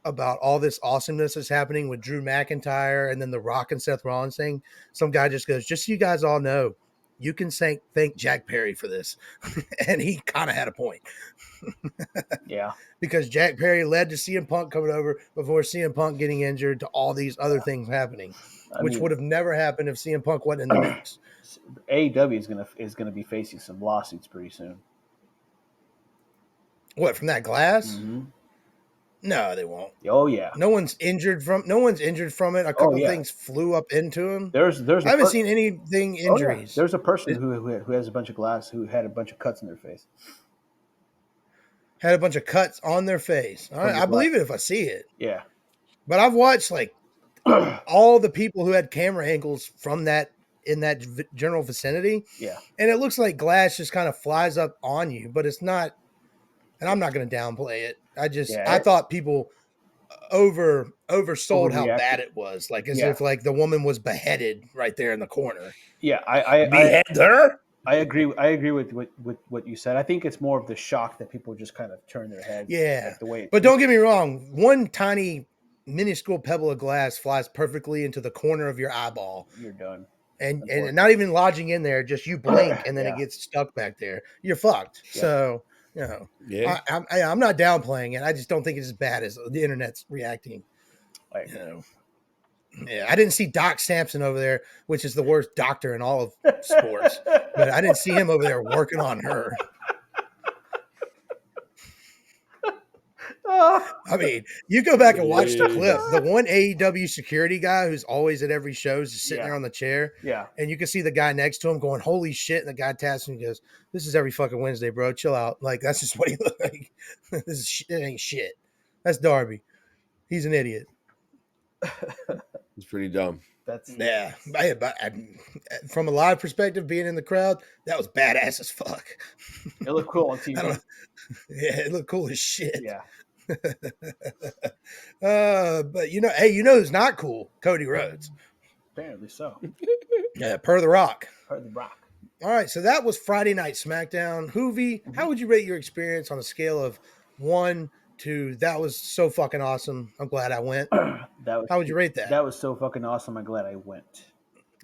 about all this awesomeness that's happening with Drew McIntyre and then The Rock and Seth Rollins thing. Some guy just goes, just so you guys all know, you can thank Jack Perry for this. And he kind of had a point. Yeah. Because Jack Perry led to CM Punk coming over before CM Punk getting injured to all these other things happening, which would have never happened if CM Punk wasn't in the mix. AEW is gonna be facing some lawsuits pretty soon. What, from that glass? Mm-hmm. No, they won't. Oh yeah. No one's injured from it. A couple things flew up into him. I haven't seen anything injuries. There's a person who has a bunch of glass who had a bunch of cuts in their face. Had a bunch of cuts on their face. I believe it if I see it. Yeah. But I've watched like all the people who had camera angles from that in that general vicinity. Yeah. And it looks like glass just kind of flies up on you, but it's not. And I'm not going to downplay it. I thought people oversold how bad it was, like as if like the woman was beheaded right there in the corner. Yeah, I behead her. I agree with what you said. I think it's more of the shock that people just kind of turn their heads. Yeah, like the way. But don't get me wrong. One tiny, minuscule pebble of glass flies perfectly into the corner of your eyeball. You're done. And not even lodging in there, just you blink and then it gets stuck back there. You're fucked. Yeah. So. I'm not downplaying it. I just don't think it's as bad as the internet's reacting. Yeah, I didn't see Doc Sampson over there, which is the worst doctor in all of sports, but I didn't see him over there working on her. I mean, you go back and watch the clip. The one AEW security guy who's always at every show is just sitting there on the chair. Yeah. And you can see the guy next to him going, holy shit. And the guy taps him and goes, this is every fucking Wednesday, bro. Chill out. Like, that's just what he looked like. It ain't shit. That's Darby. He's an idiot. He's pretty dumb. Yeah. From a live perspective, being in the crowd, that was badass as fuck. It looked cool on TV. Yeah, it looked cool as shit. Yeah. But who's not cool? Cody Rhodes. Apparently so. Yeah, per The Rock. Per The Rock. All right, so that was Friday Night SmackDown. Hoovy, how would you rate your experience on a scale of 1 to that was so fucking awesome? I'm glad I went. How would you rate that? That was so fucking awesome. I'm glad I went.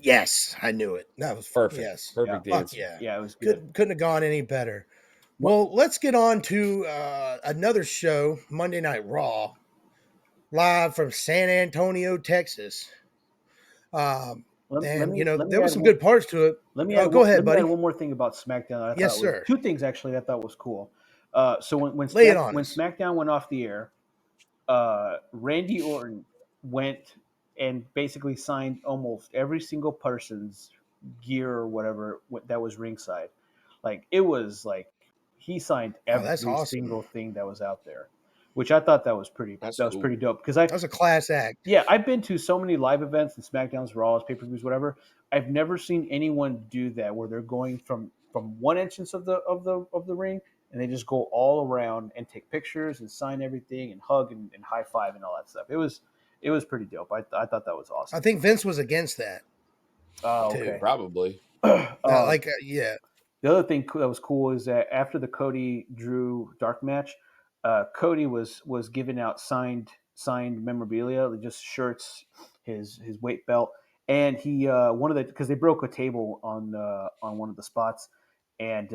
Yes, I knew it. That was perfect. Yes, perfect answer. Yeah, it was good. Couldn't have gone any better. Well, let's get on to another show, Monday Night Raw, live from San Antonio, Texas. There was some good parts to it. Let me go ahead, buddy. Add one more thing about SmackDown. Yes, sir. Two things actually I thought was cool. So when SmackDown went off the air, Randy Orton went and basically signed almost every single person's gear or whatever that was ringside. Like it was like he signed every single thing that was out there, which I thought that was pretty dope because that was a class act. Yeah, I've been to so many live events and SmackDowns, Raws, pay-per-views, whatever. I've never seen anyone do that where they're going from one entrance of the ring and they just go all around and take pictures and sign everything and hug and high five and all that stuff. It was pretty dope. I thought that was awesome. I think Vince was against that. Oh, okay. Probably. Yeah. The other thing that was cool is that after the Cody Drew dark match, Cody was giving out signed memorabilia, just shirts, his weight belt, and he because they broke a table on one of the spots, and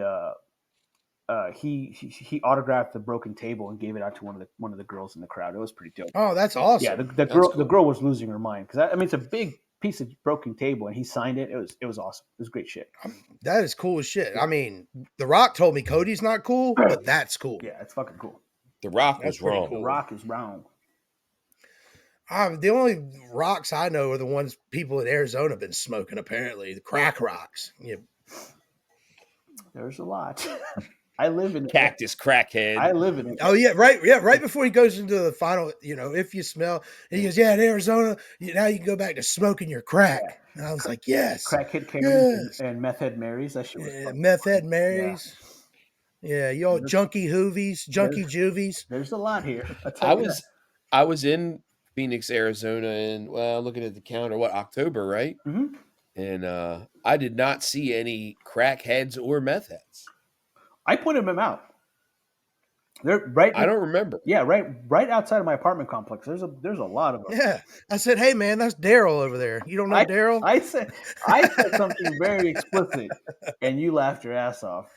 he autographed the broken table and gave it out to one of the girls in the crowd. It was pretty dope. Oh, that's awesome. Yeah, the girl was losing her mind because it's a big piece of broken table and he signed it. It was awesome. It was great shit. That is cool as shit. I mean, The Rock told me Cody's not cool, but that's cool. Yeah, it's fucking cool. The Rock was wrong. Cool. The Rock is wrong. The only rocks I know are the ones people in Arizona have been smoking, apparently. The crack rocks. Yeah. There's a lot. I live in Cactus crackhead. I live in Oh yeah, right before he goes into the final, if you smell, and he goes, yeah, in Arizona, now you can go back to smoking your crack. And I was like, yes, Crackhead Karens yes, and Meth Head Marys. That shit was fucking meth head funny. Marys, yeah, y'all There's, junkie hoovies, junkie there's juvies. there's a lot here. I tell I you that. was in Phoenix, Arizona, and looking at the calendar, October, right? Mhm. And I did not see any crackheads or meth heads. I pointed them out. They're right. I don't remember. Yeah, right outside of my apartment complex. There's a lot of them. Yeah, I said, hey man, that's Daryl over there. You don't know I Daryl? I said something very explicit, and you laughed your ass off.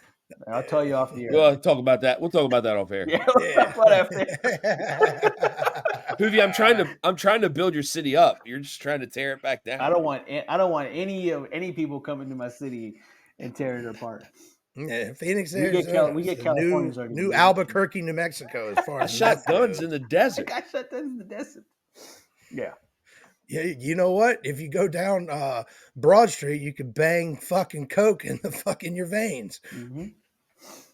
I'll tell you off the air. We'll talk about that. We'll talk about that off air. Yeah, we'll talk about after. Hoovy, I'm trying to build your city up. You're just trying to tear it back down. I don't want any people coming to my city and tearing it apart. Yeah, Phoenix, We get Arizona. we is get the Californians already. new Albuquerque, New Mexico, as far I as shot meth guns goes. in the desert. I shot that in the desert. Yeah. Yeah, you know what? If you go down Broad Street, you could bang fucking coke in your veins. Mm-hmm.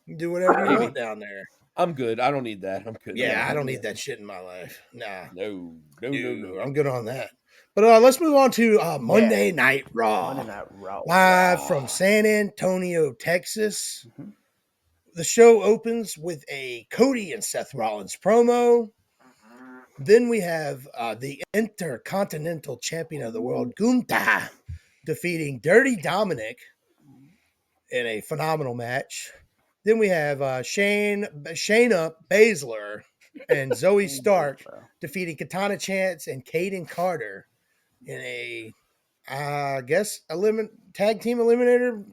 You do whatever you Maybe. want down there. I'm good. I don't need that. I'm good. Yeah, I don't need that shit in my life. Nah, No. I'm good on that. But let's move on to Monday Night Raw. Monday Night Raw. Live from San Antonio, Texas. Mm-hmm. The show opens with a Cody and Seth Rollins promo. Then we have the Intercontinental Champion of the World, Gunther, defeating Dirty Dominic in a phenomenal match. Then we have Shayna Baszler and Zoe Stark defeating Katana Chance and Kaden Carter in a, tag team eliminator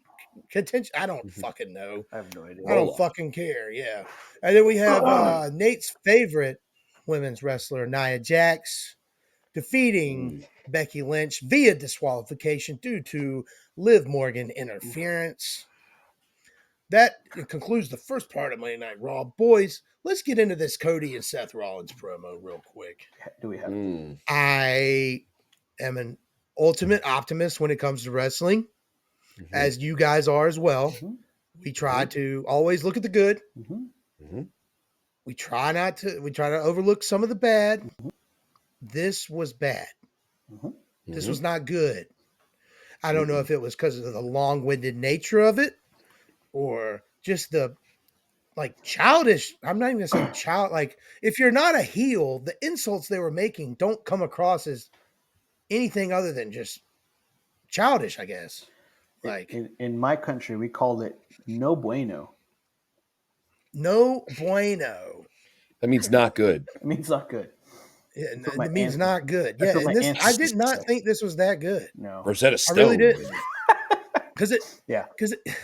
contention. I don't fucking know. I have no idea. I don't fucking care. Yeah. And then we have Nate's favorite women's wrestler, Nia Jax, defeating Becky Lynch via disqualification due to Liv Morgan interference. That concludes the first part of Monday Night Raw. Boys, let's get into this Cody and Seth Rollins promo real quick. Do we have to? I am an ultimate optimist when it comes to wrestling, as you guys are as well. Mm-hmm. We try to always look at the good. Mm-hmm. We try to overlook some of the bad. This was bad. This was not good. I don't know if it was because of the long-winded nature of it or just the childish. I'm not even gonna say child. Like, if you're not a heel, the insults they were making don't come across as anything other than just childish, I guess. Like, in my country, we called it no bueno. no bueno. That means not good. It means not good. It means not good. Yeah, and I did not think this was that good. No, Rosetta Stone. I really didn't. Because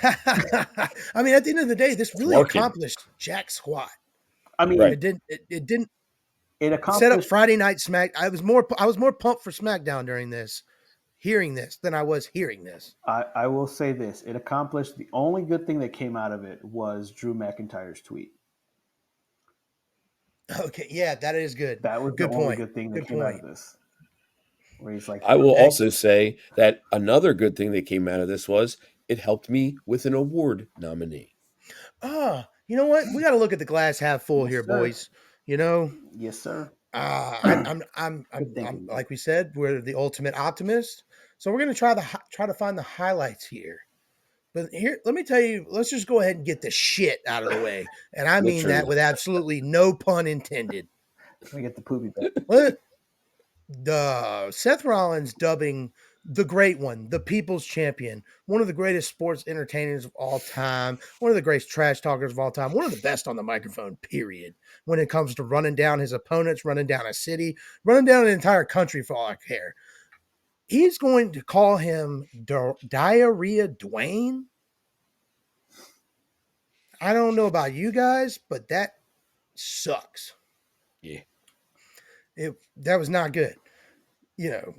I mean, at the end of the day, this really accomplished jack squat. I mean, it didn't. It accomplished set up Friday Night Smack. I was more pumped for SmackDown during this, hearing this, than I was hearing this. I will say this: it accomplished the only good thing that came out of it was Drew McIntyre's tweet. Okay, yeah, that is good. That was good the point. Only good thing that came out of this. Where he's like, I will also say that another good thing that came out of this was it helped me with an award nominee. You know what? We got to look at the glass half full here, sir. Boys. You know? Yes, sir. I'm like we said, we're the ultimate optimist. So we're going to try to find the highlights here. But here, let me tell you, let's just go ahead and get the shit out of the way. And I mean that with absolutely no pun intended. Let me get the poopy back. What? The Seth Rollins dubbing the great one, the people's champion, one of the greatest sports entertainers of all time, one of the greatest trash talkers of all time, one of the best on the microphone, period. When it comes to running down his opponents, running down a city, running down an entire country for all I care. He's going to call him Diarrhea Dwayne. I don't know about you guys, but that sucks. Yeah. That was not good. You know,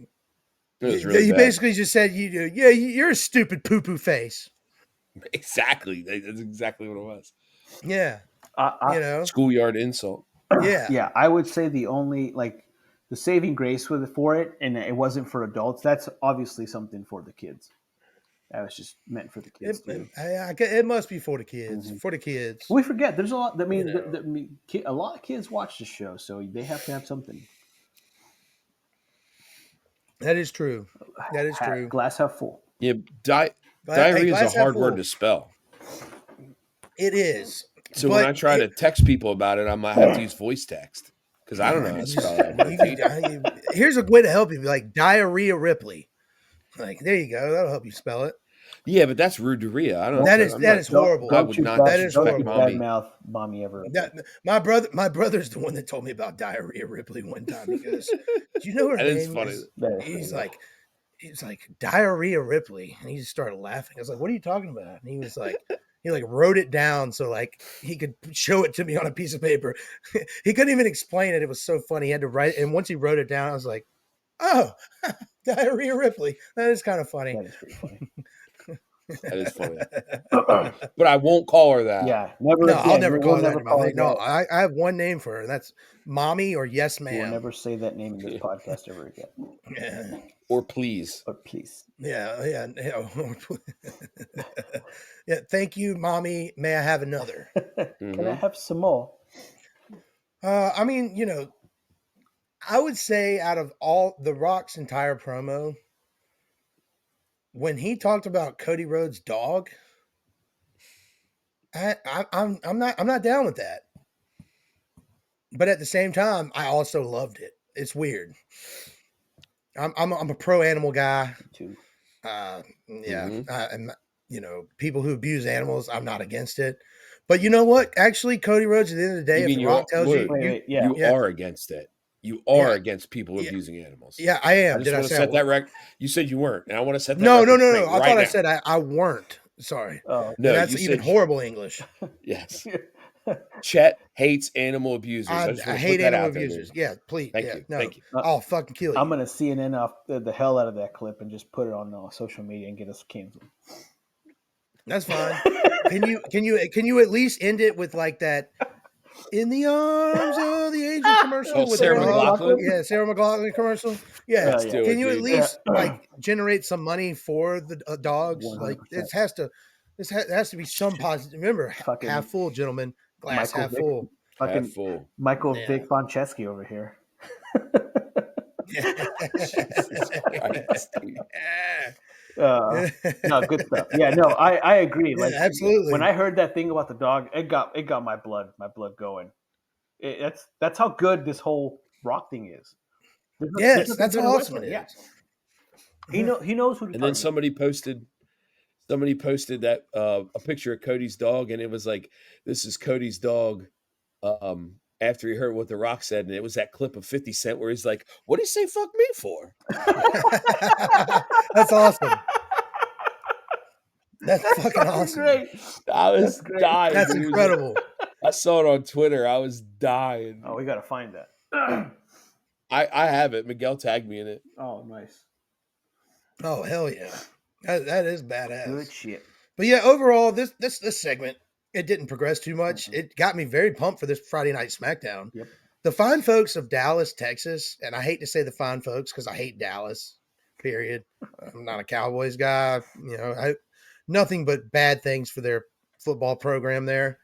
really bad. Basically just said, you're a stupid poo-poo face. Exactly. That's exactly what it was. Yeah. Schoolyard insult. Yeah. Yeah. I would say the only, the saving grace for it, and it wasn't for adults, that's obviously something for the kids. That was just meant for the kids too. It must be for the kids. For the kids. We forget there's a lot. I mean, You a lot of kids watch the show, so they have to have something. That is true. That is true. Glass half full. Yeah, diarrhea is a hard word to spell. It is. So when I try to text people about it, I might have to use voice text because I don't know how to spell that. Here's a way to help you, like Diarrhea Ripley. Like, there you go. That'll help you spell it. Yeah, but that's ruderia. I don't. That is horrible. I would not disrespect mommy ever. My brother's the one that told me about Diarrhea Ripley one time. He goes, "Do you know her name?" He's like Diarrhea Ripley, and he just started laughing. I was like, "What are you talking about?" And he was like, he wrote it down so like he could show it to me on a piece of paper. He couldn't even explain it. It was so funny. He had to write it, and once he wrote it down, I was like, "Oh, Diarrhea Ripley." That is kind of funny. That is pretty funny. That is funny. But I won't call her that. Yeah, never. No, again. I'll never call her that. No, that. I have one name for her, and that's Mommy or Yes Ma'am. We'll never say that name in this podcast ever again. Yeah. Or please. Or please. Yeah. Yeah. Thank you, Mommy. May I have another? Can I have some more? I mean, I would say out of all The Rock's entire promo, when he talked about Cody Rhodes' dog, I'm not down with that. But at the same time, I also loved it. It's weird. I'm a pro animal guy. Too. And people who abuse animals, I'm not against it. But you know what? Actually, Cody Rhodes, at the end of the day, if The Rock tells you are against it. You are against people abusing animals. Yeah, I am. I just want to set that record. You said you weren't, and I want to set that No. record. I thought I said I weren't. Sorry. Oh, no, that's even horrible English. Yes. Chet hates animal abusers. I hate animal abusers. Yeah, please. Thank you. No. Thank you. I'll fucking kill you. I'm gonna CNN off the hell out of that clip and just put it on social media and get us canceled. That's fine. Can you at least end it with like that? In the arms of the angel commercial with Sarah McLachlan. Yeah, Sarah McLachlan commercial. Yeah, can you at least like generate some money for the dogs? 100%. Like this has to be some positive. Remember, half full, gentlemen. Glass half full. Fucking half full. Michael Vic Franceschi over here. No, good stuff. Yeah, no, I agree. Like, absolutely. When I heard that thing about the dog, it got my blood going. That's how good this whole Rock thing is. Yes, that's awesome. Yeah, he knows who. And then somebody posted that a picture of Cody's dog, and it was like, "This is Cody's dog." After he heard what The Rock said, and it was that clip of 50 Cent where he's like, "What did he say? Fuck me for?" That's awesome. That's fucking awesome. Great. I was dying. That's incredible. I saw it on Twitter. I was dying. Oh, we gotta find that. I have it. Miguel tagged me in it. Oh, nice. Oh, hell yeah. That is badass. Good shit. But yeah, overall, this segment, it didn't progress too much. Mm-hmm. It got me very pumped for this Friday Night SmackDown. Yep. The fine folks of Dallas, Texas, and I hate to say the fine folks because I hate Dallas, period. I'm not a Cowboys guy. Nothing but bad things for their football program there.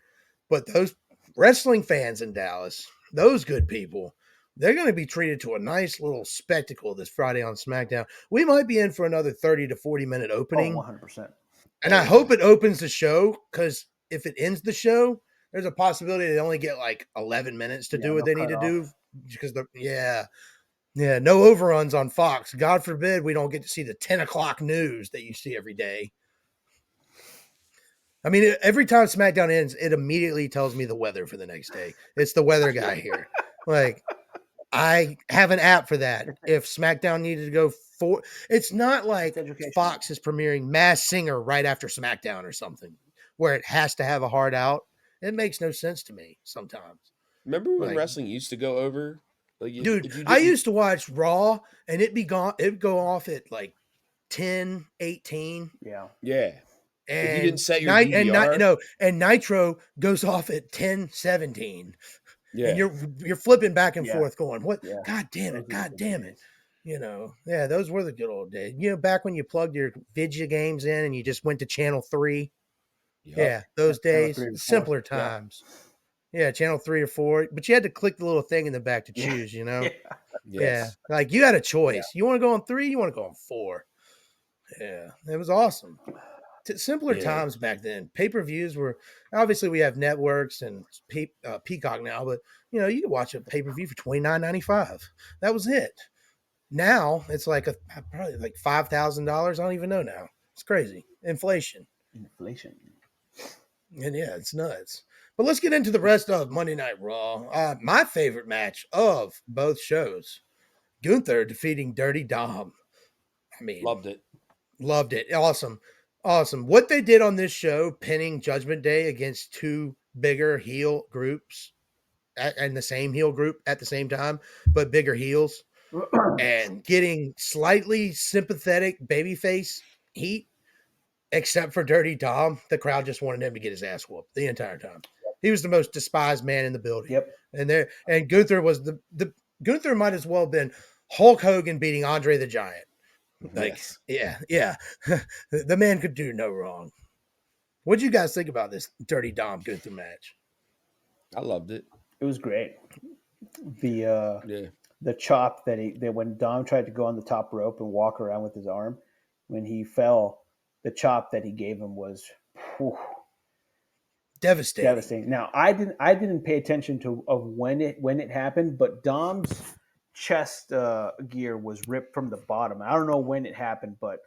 But those wrestling fans in Dallas, those good people, they're going to be treated to a nice little spectacle this Friday on SmackDown. We might be in for another 30 to 40-minute opening. 100%. And I hope it opens the show, because if it ends the show, there's a possibility they only get like 11 minutes to do what they need to do. Because no overruns on Fox. God forbid we don't get to see the 10 o'clock news that you see every day. I mean, every time SmackDown ends, it immediately tells me the weather for the next day. It's the weather guy here. Like, I have an app for that. If SmackDown needed to go it's not like Fox is premiering Masked Singer right after SmackDown or something, where it has to have a hard out. It makes no sense to me sometimes. Remember when wrestling used to go over? I used to watch Raw, and it'd go off at like 10, 18. Yeah. Yeah. And if you didn't set your DVR. And Nitro goes off at 10, 17. Yeah. And you're flipping back and forth going, what? Yeah. God damn it. Yeah, those were the good old days. Back when you plugged your video games in and you just went to channel 3. Yep. Yeah, those Channel days, 3 or 4. simpler Yeah. times. Yeah, channel 3 or 4, but you had to click the little thing in the back to choose, Yeah. Yeah, Yes. like you had a choice. You want to go on 3, you want to go on 4. Yeah, it was awesome. Simpler Yeah. times back then. Pay-per-views were obviously we have networks and Peacock now, but you could watch a pay-per-view for $29.95. That was it. Now it's like probably like $5,000. I don't even know now. It's crazy. Inflation. And yeah, it's nuts. But let's get into the rest of Monday Night Raw. My favorite match of both shows, Gunther defeating Dirty Dom. I mean, Loved it. loved it. Awesome. Awesome. What they did on this show, pinning Judgment Day against two bigger heel groups and the same heel group at the same time, but bigger heels, and getting slightly sympathetic babyface heat, except for Dirty Dom. The crowd just wanted him to get his ass whooped the entire time. He was the most despised man in the building. Yep. And Gunther was the Gunther might as well have been Hulk Hogan beating Andre the Giant. Like, Yes. yeah. The man could do no wrong. What do you guys think about this Dirty Dom Gunther match? I loved it. It was great. The chop that when Dom tried to go on the top rope and walk around with his arm, when he fell, the chop that he gave him was Devastating. Now I didn't pay attention to when it happened, but Dom's chest gear was ripped from the bottom. I don't know when it happened, but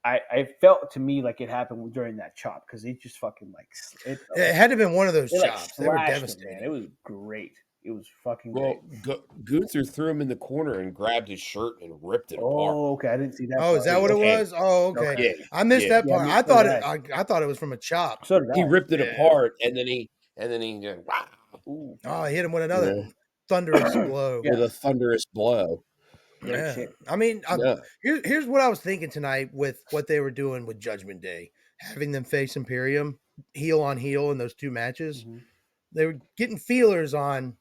I felt to me like it happened during that chop because he just fucking it had to have been one of those chops. They were devastating. Man. It was great. It was fucking great. Gunther threw him in the corner and grabbed his shirt and ripped it apart. Oh, okay. I didn't see that. Oh, is that what it was? Oh, okay. Yeah. I missed that part. Yeah, I thought it was from a chop. So did I. He ripped it apart and then he just, oh, I hit him with another thunderous blow. With a thunderous blow. Yeah. I mean, here's what I was thinking tonight with what they were doing with Judgment Day, having them face Imperium heel on heel in those two matches. Mm-hmm. They were getting feelers on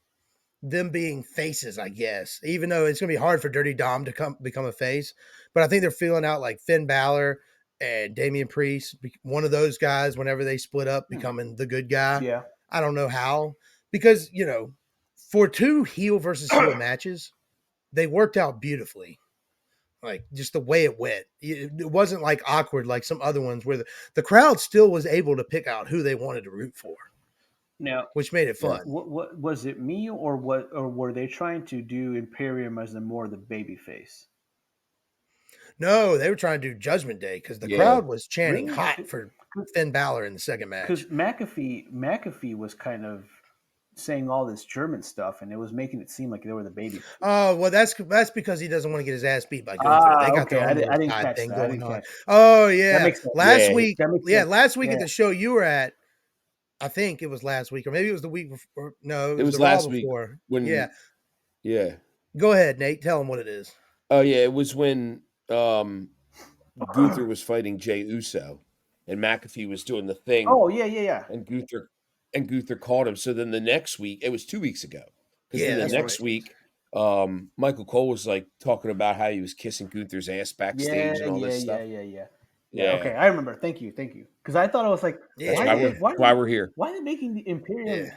them being faces, I guess, even though it's going to be hard for Dirty Dom to become a face. But I think they're feeling out like Finn Balor and Damian Priest, one of those guys, whenever they split up, becoming the good guy. Yeah. I don't know how, because, for two heel versus heel matches, they worked out beautifully. Like just the way it went. It wasn't like awkward like some other ones where the crowd still was able to pick out who they wanted to root for. Now, which made it fun. What was it me or were they trying to do Imperium as more the baby face? No, they were trying to do Judgment Day because the crowd was chanting hot for Finn Balor in the second match. Because McAfee was kind of saying all this German stuff, and it was making it seem like they were the baby. Oh, well, that's because he doesn't want to get his ass beat by Gunther. They got their own side thing going on. Oh, yeah. Last week at the show you were at, I think it was last week, or maybe it was the week before. No, it was last week. Yeah. Go ahead, Nate. Tell them what it is. Oh, yeah. It was when Gunther was fighting Jey Uso, and McAfee was doing the thing. Oh, yeah. And Gunther caught him. So then the next week, it was 2 weeks ago. Because then the next week, Michael Cole was like talking about how he was kissing Gunther's ass backstage and all this stuff. Yeah. Okay, I remember. Thank you. Because I thought it was like, why we're here. Why are they making the Imperium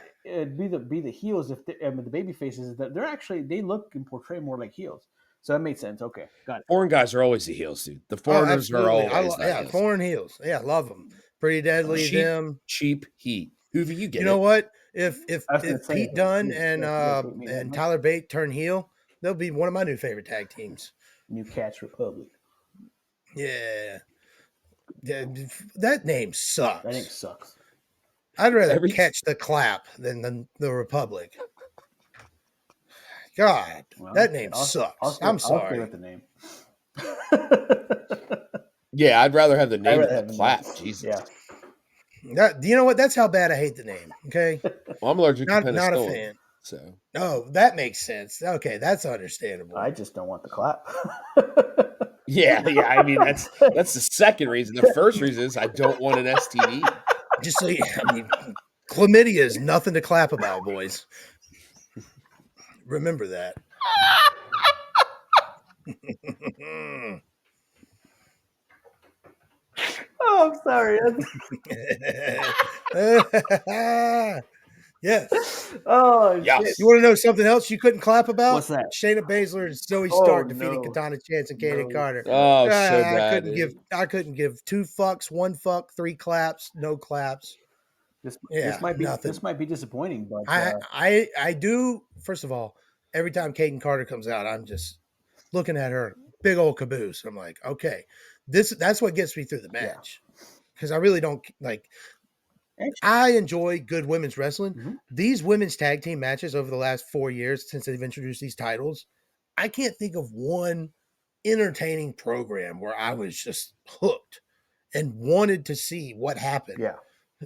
be the heels if the baby faces? That they're actually they look and portray more like heels. So that made sense. Okay, got it. Foreign guys are always the heels, dude. The foreigners are always heels. Foreign heels. Yeah, love them. Pretty Deadly. Cheap heat. Hoovy, you get it. You know what? If Pete Dunne and Tyler Bate turn heel, they'll be one of my new favorite tag teams. New Cats Republic. Yeah. That name sucks. That name sucks. I'd rather catch the clap than the Republic. God, that name sucks. I'm sorry. I'll with the name. Yeah, I'd rather have the name than the clap. Jesus. Yeah. You know what? That's how bad I hate the name. Okay. Well, I'm allergic to penicillin. Not a fan. So. Oh, that makes sense. Okay, that's understandable. I just don't want the clap. Yeah. I mean, that's the second reason. The first reason is I don't want an STD. Just so chlamydia is nothing to clap about, boys. Remember that. Oh, I'm sorry. Yes. Oh shit! Yes. You want to know something else you couldn't clap about? What's that? Shayna Baszler and Zoe Oh, Stark defeating no. Katana Chance and Kaden No. Carter. Oh, so I bad. couldn't give 2 fucks, 1 fuck, 3 claps, no claps. This Yeah, might be nothing. this might be disappointing, but I do. First of all, every time Kaden Carter comes out, I'm just looking at her big old caboose. I'm like, okay, that's what gets me through the match because I really don't like. actually, I enjoy good women's wrestling. Mhm. These women's tag team matches over the last 4 years since they've introduced these titles, I can't think of one entertaining program where I was just hooked and wanted to see what happened. yeah,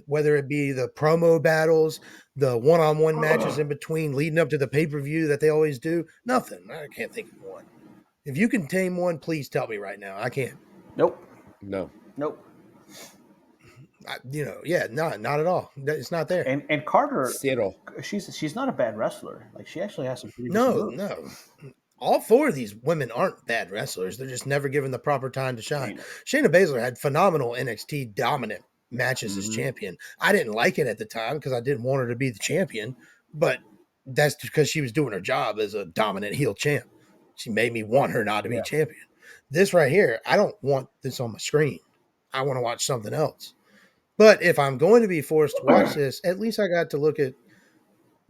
Whether it be the promo battles, the one-on-one matches in between leading up to the pay-per-view that they always do. Nothing. I can't think of one. If you can name one, please tell me right now. I can't. nope, No. Not at all. It's not there. And Carter, Zero. she's not a bad wrestler. Like she actually has some pretty good No, moves. no. All 4 of these women aren't bad wrestlers. They're just never given the proper time to shine. Shayna Baszler had phenomenal NXT dominant matches as Mhm. champion. I didn't like it at the time because I didn't want her to be the champion, but that's because she was doing her job as a dominant heel champ. She made me want her not to be Yeah. champion. This right here, I don't want this on my screen. I want to watch something else. But if I'm going to be forced to watch this, at least I got to look at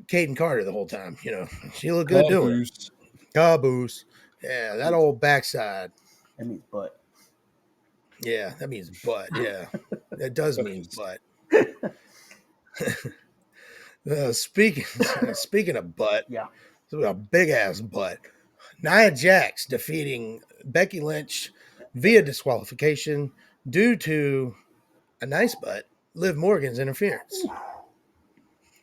Kaden Carter the whole time. You know, she looked good doing it. Caboose. Caboose. Yeah, that old backside. That means butt. Yeah, that means butt. Yeah, that does mean butt. Speaking of butt, Yeah. a big ass butt. Nia Jax defeating Becky Lynch via disqualification due to a nice butt, Liv Morgan's interference.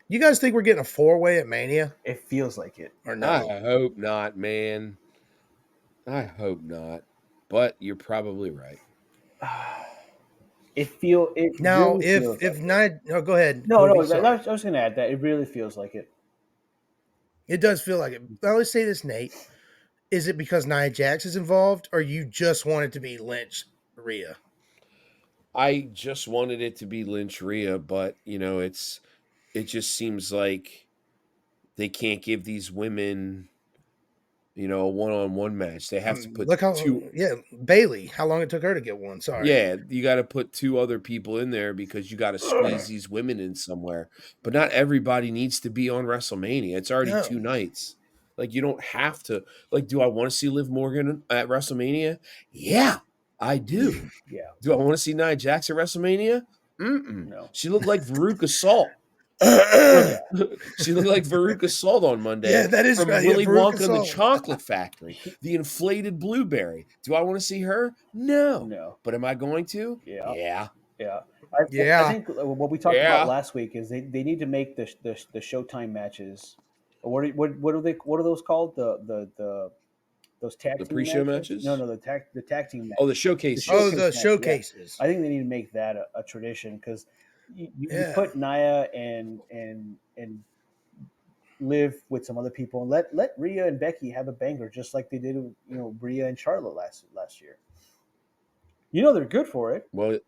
You guys think we're getting a 4-way at Mania It feels like it. or no? I hope not, man. I hope not. But you're probably right. It Now, really feels if like Nia, go ahead. no, Movie, sorry. I was going to add that it really feels like it. It does feel like it. Now, let's say this, Nate. Is it because Nia Jax is involved, or you just want it to be Lynch, Rhea? I just wanted it to be Lynch Rhea, but it just seems like they can't give these women, a one-on-one match. They have to put Look how two. Bailey. How long it took her to get one? Sorry. Yeah, you got to put 2 other people in there because you got to squeeze these women in somewhere. But not everybody needs to be on WrestleMania. It's already No. 2 nights. Like, you don't have to. Like, do I want to see Liv Morgan at WrestleMania? Yeah, I do. Yeah. Do I want to see Nia Jax at WrestleMania? No. She looked like Veruca Salt. She looked like Veruca Salt on Monday. Yeah, that is from right. Willy Veruca Wonka and the Salt. Chocolate Factory. The inflated blueberry. Do I want to see her? No. No. But am I going to? Yeah. Yeah. Yeah. I think what we talked Yeah. about last week is they need to make the Showtime matches. What are those called? Those tag The team pre-show matches? No, the tag team matches. Oh, the showcase. Oh, showcase the match, yeah. showcases. I think they need to make that a tradition because you Yeah. put Nia and Liv with some other people and let Rhea and Becky have a banger just like they did Rhea and Charlotte last year. They're good for it. Well,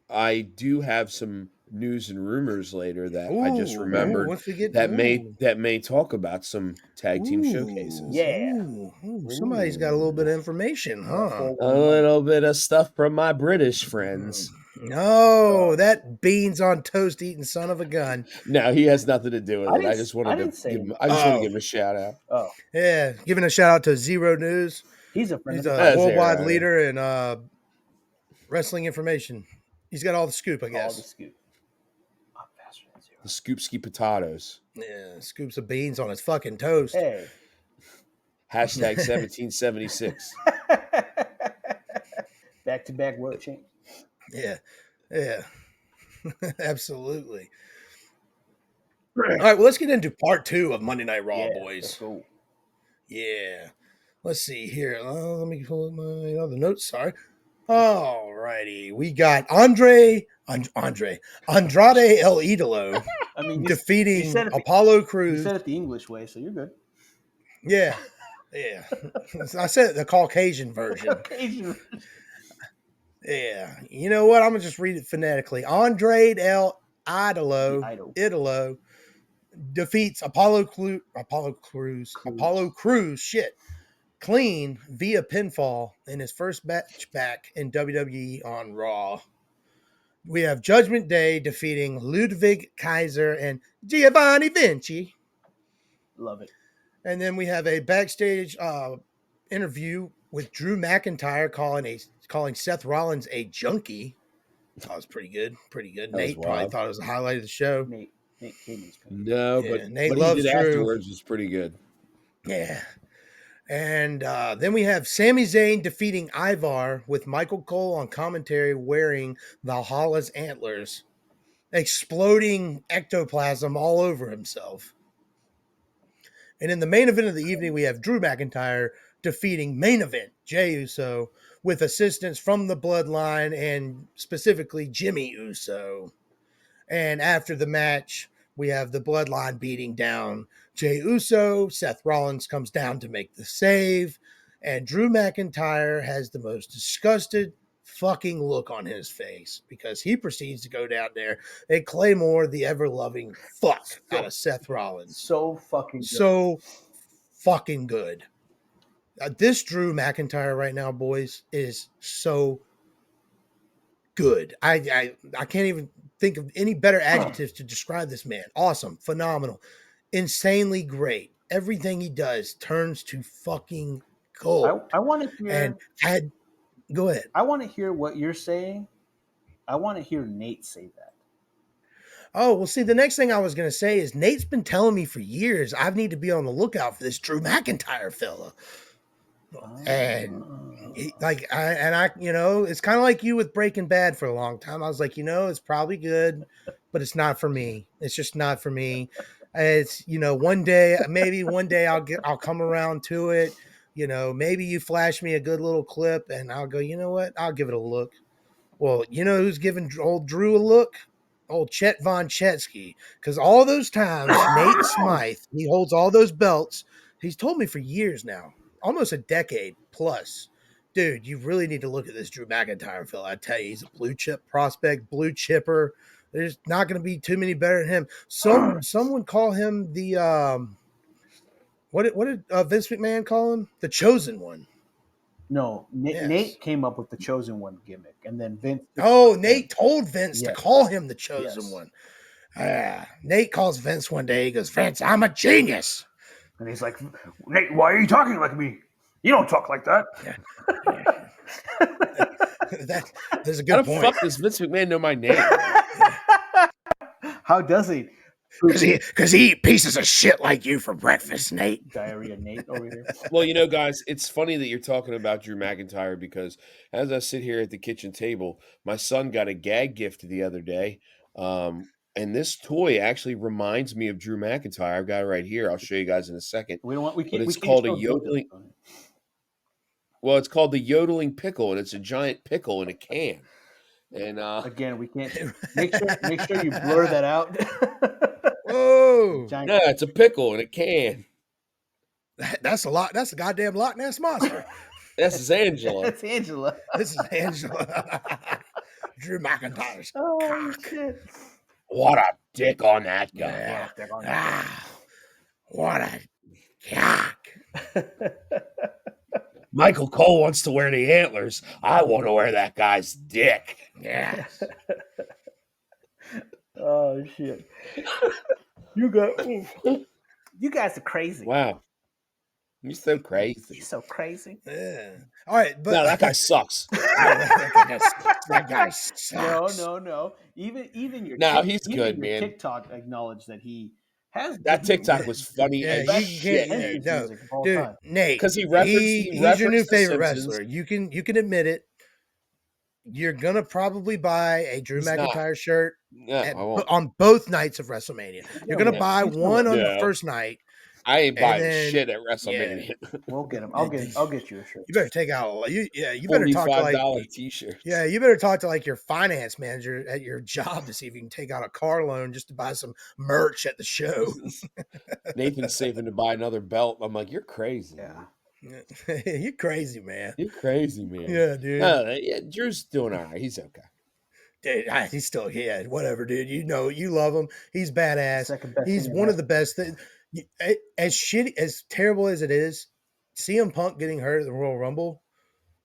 I do have some news and rumors later that I just remembered once we get that may talk about some tag team showcases. Yeah. Somebody's got a little bit of information, huh? A little bit of stuff from my British friends. No, that beans on toast eating son of a gun. No, he has nothing to do with it. I just wanted to give him a shout out. Oh, yeah, giving a shout out to Zero News. He's a friend. He's of a the worldwide leader in wrestling information. He's got all the scoop, I guess. All the scoop. I'm faster than Zero. The scoopski potatoes. Yeah, scoops of beans on his fucking toast. Hey. Hashtag 1776. Back-to-back world champ. Yeah. Absolutely. All right, well, let's get into part 2 of Monday Night Raw, boys. Let's go. Yeah. Let's see here. Let me pull up my other notes. Sorry. All righty. We got Andrade El Idolo I mean, defeating you said it Apollo You Crews. said it the English way, so you're good. Yeah. Yeah. I said the Caucasian version. Caucasian. Yeah. You know what? I'm going to just read it phonetically. Andrade El Idolo defeats Apollo Crews, shit, clean via pinfall in his first match back in WWE on Raw. We have Judgment Day defeating Ludwig Kaiser and Giovanni Vinci. Love it. And then we have a backstage interview with Drew McIntyre calling Seth Rollins a junkie. That was pretty good. Pretty good. That was Nate probably wild. thought it was the highlight of the show. Nate Katie's pain. No, Yeah, but Nate what he loves did Drew. afterwards was pretty good. Yeah. And then we have Sami Zayn defeating Ivar with Michael Cole on commentary wearing Valhalla's antlers, exploding ectoplasm all over himself. And in the main event of the evening, we have Drew McIntyre defeating main event Jey Uso with assistance from the Bloodline and specifically Jimmy Uso. And after the match, we have the Bloodline beating down Jey Uso. Seth Rollins comes down to make the save. And Drew McIntyre has the most disgusted fucking look on his face because he proceeds to go down there and Claymore the ever-loving fuck out of Seth Rollins. So fucking good. So fucking good. This Drew McIntyre right now, boys, is so good. I can't even think of any better adjectives to describe this man. Awesome, phenomenal, insanely great. Everything he does turns to fucking gold. I want to hear. Go ahead. I want to hear what you're saying. I want to hear Nate say that. Oh, well, see, the next thing I was going to say is Nate's been telling me for years I need to be on the lookout for this Drew McIntyre fella. And I, you know, it's kind of like you with Breaking Bad for a long time. I was like, you know, it's probably good, but it's not for me. It's just not for me. It's, you know, maybe one day I'll come around to it. You know, maybe you flash me a good little clip and I'll go, you know what? I'll give it a look. Well, you know who's giving old Drew a look? Old Chet Von Chetsky. Because all those times, Nate Smythe, he holds all those belts. He's told me for years now, almost a decade plus. Dude, you really need to look at this Drew McIntyre fella. I tell you, he's a blue chip prospect, blue chipper. There's not going to be too many better than him. Someone call him the what did Vince McMahon call him? The chosen one. No, Nate came up with the chosen one gimmick, and then Vince. Nate told Vince to call him the chosen one. Nate calls Vince one day. He goes, "Vince, I'm a genius." And he's like, "Nate, why are you talking like me? You don't talk like that." There's a good point. How the fuck does Vince McMahon know my name? How does he? Because he eat pieces of shit like you for breakfast, Nate. Diarrhea Nate over here. Well, you know, guys, it's funny that you're talking about Drew McIntyre because as I sit here at the kitchen table, my son got a gag gift the other day. And this toy actually reminds me of Drew McIntyre. I've got it right here. I'll show you guys in a second. It's called a yodeling. Well, it's called the yodeling pickle, and it's a giant pickle in a can. And again, we can't make sure you blur that out. Whoa! Yeah, it's a pickle in a can. That's a lot. That's a goddamn Loch Ness monster. This is Angela. That's Angela. This is Angela. Drew McIntyre's cock. Shit. What a dick on that guy. Yeah. What a cock. Michael Cole wants to wear the antlers. I want to wear that guy's dick. Yes. Oh shit. You guys are crazy. Wow. You're so crazy. You're so crazy. Yeah. All right, but no, that guy sucks. that guy sucks. No. Even your he's good, man. TikTok acknowledged that he has that TikTok was funny. Yeah, as you shit. can't. No, dude, Nate, because he's your new favorite wrestler. You can admit it. You're gonna probably buy a Drew McIntyre shirt on both nights of WrestleMania. You're gonna buy one on the first night. I ain't buying shit at WrestleMania. Yeah. We'll get him. I'll get you a shirt. You better take out. You better talk to like t-shirts. Yeah, you better talk to like your finance manager at your job to see if you can take out a car loan just to buy some merch at the show. Nathan's saving to buy another belt. I'm like, you're crazy. Yeah. You're crazy, man. You're crazy, man. Yeah, dude. Yeah, Drew's doing all right. He's okay. Dude, he's still whatever, dude. You know, you love him. He's badass. Second best He's thing in one of the wrestling. best things. As shitty, as terrible as it is, CM Punk getting hurt at the Royal Rumble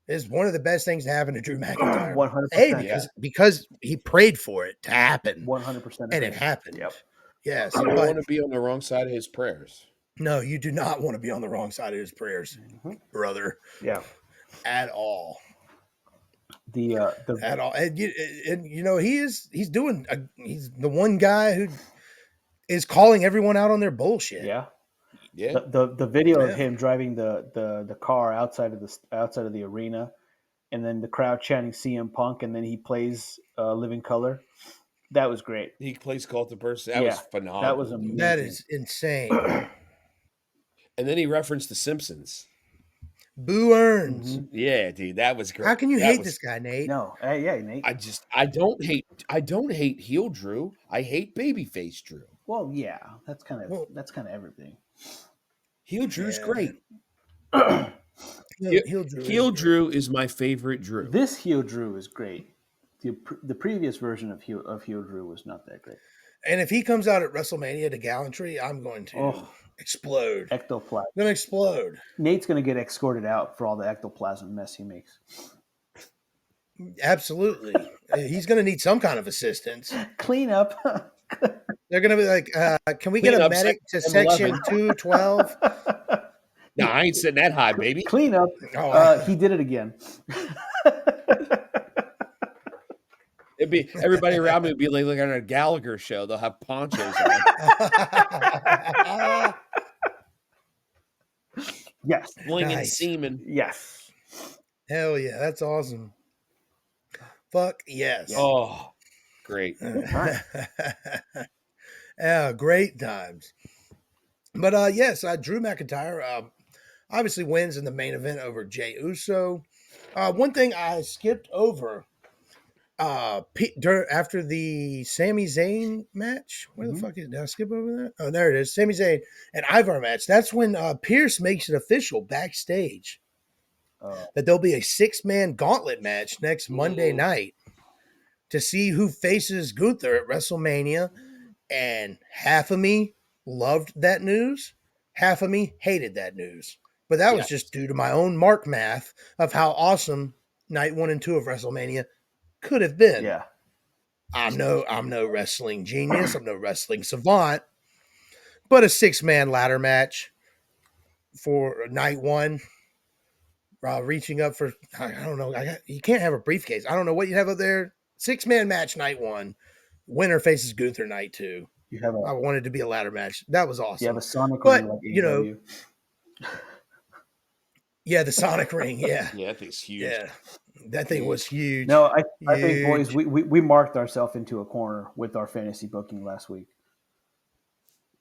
is one of the best things to happen to Drew McIntyre. 100%. Because he prayed for it to happen, 100%. and it happened. Yep. Yes, You don't but want to be on the wrong side of his prayers. no, you do not want to be on the wrong side of his prayers, brother. Yeah. At all. The At all, and you know he's doing. He's the one guy who is calling everyone out on their bullshit. yeah. Yeah. The video of him driving the car outside of the arena, and then the crowd chanting CM Punk, and then he plays Living Color. That was great. He plays Cult of Person. That was phenomenal. That was amazing. That is insane. And then he referenced The Simpsons. Boo Earns. Yeah, dude, that was great. How can you hate this guy, Nate? No, yeah, Nate. I don't hate heel Drew. I hate babyface Drew. Well, yeah, that's kind of everything. Heel Drew's great. Heel Drew is my favorite Drew. This heel Drew is great. The previous version of heel Drew was not that great. And if he comes out at WrestleMania to gallantry, I'm going to explode. Ectoplasm. I'm going to explode. Nate's going to get escorted out for all the ectoplasm mess he makes. Absolutely. He's going to need some kind of assistance. Clean up. They're going to be like, can we get a medic to section 212? No, I ain't sitting that high, baby. Clean up. He did it again. It'd be everybody around me would be like on a Gallagher show. They'll have ponchos on. Yes. Flinging semen. Yes. Hell yeah. That's awesome. Fuck yes. Oh, great. Yeah, great times. But yes, Drew McIntyre obviously wins in the main event over Jey Uso. One thing I skipped over after the Sami Zayn match. Where the fuck did I skip over that? Oh, there it is. Sami Zayn and Ivar match. That's when Pierce makes it official backstage that there'll be a 6-man gauntlet match next Monday night to see who faces Gunther at WrestleMania. And half of me loved that news. Half of me hated that news. But that was just due to my own mark math of how awesome night 1 and 2 of WrestleMania could have been. Yeah. I'm no wrestling genius. I'm no wrestling savant. But a 6-man ladder match for night 1, reaching up for, I don't know. You can't have a briefcase. I don't know what you have up there. 6-man match night 1. Winner faces Gunther night 2. I wanted to be a ladder match. That was awesome. You have a Sonic ring, like you know. Yeah, the Sonic ring. Yeah. Yeah, that thing's huge. Yeah, that thing was huge. No, I think, boys, we marked ourselves into a corner with our fantasy booking last week.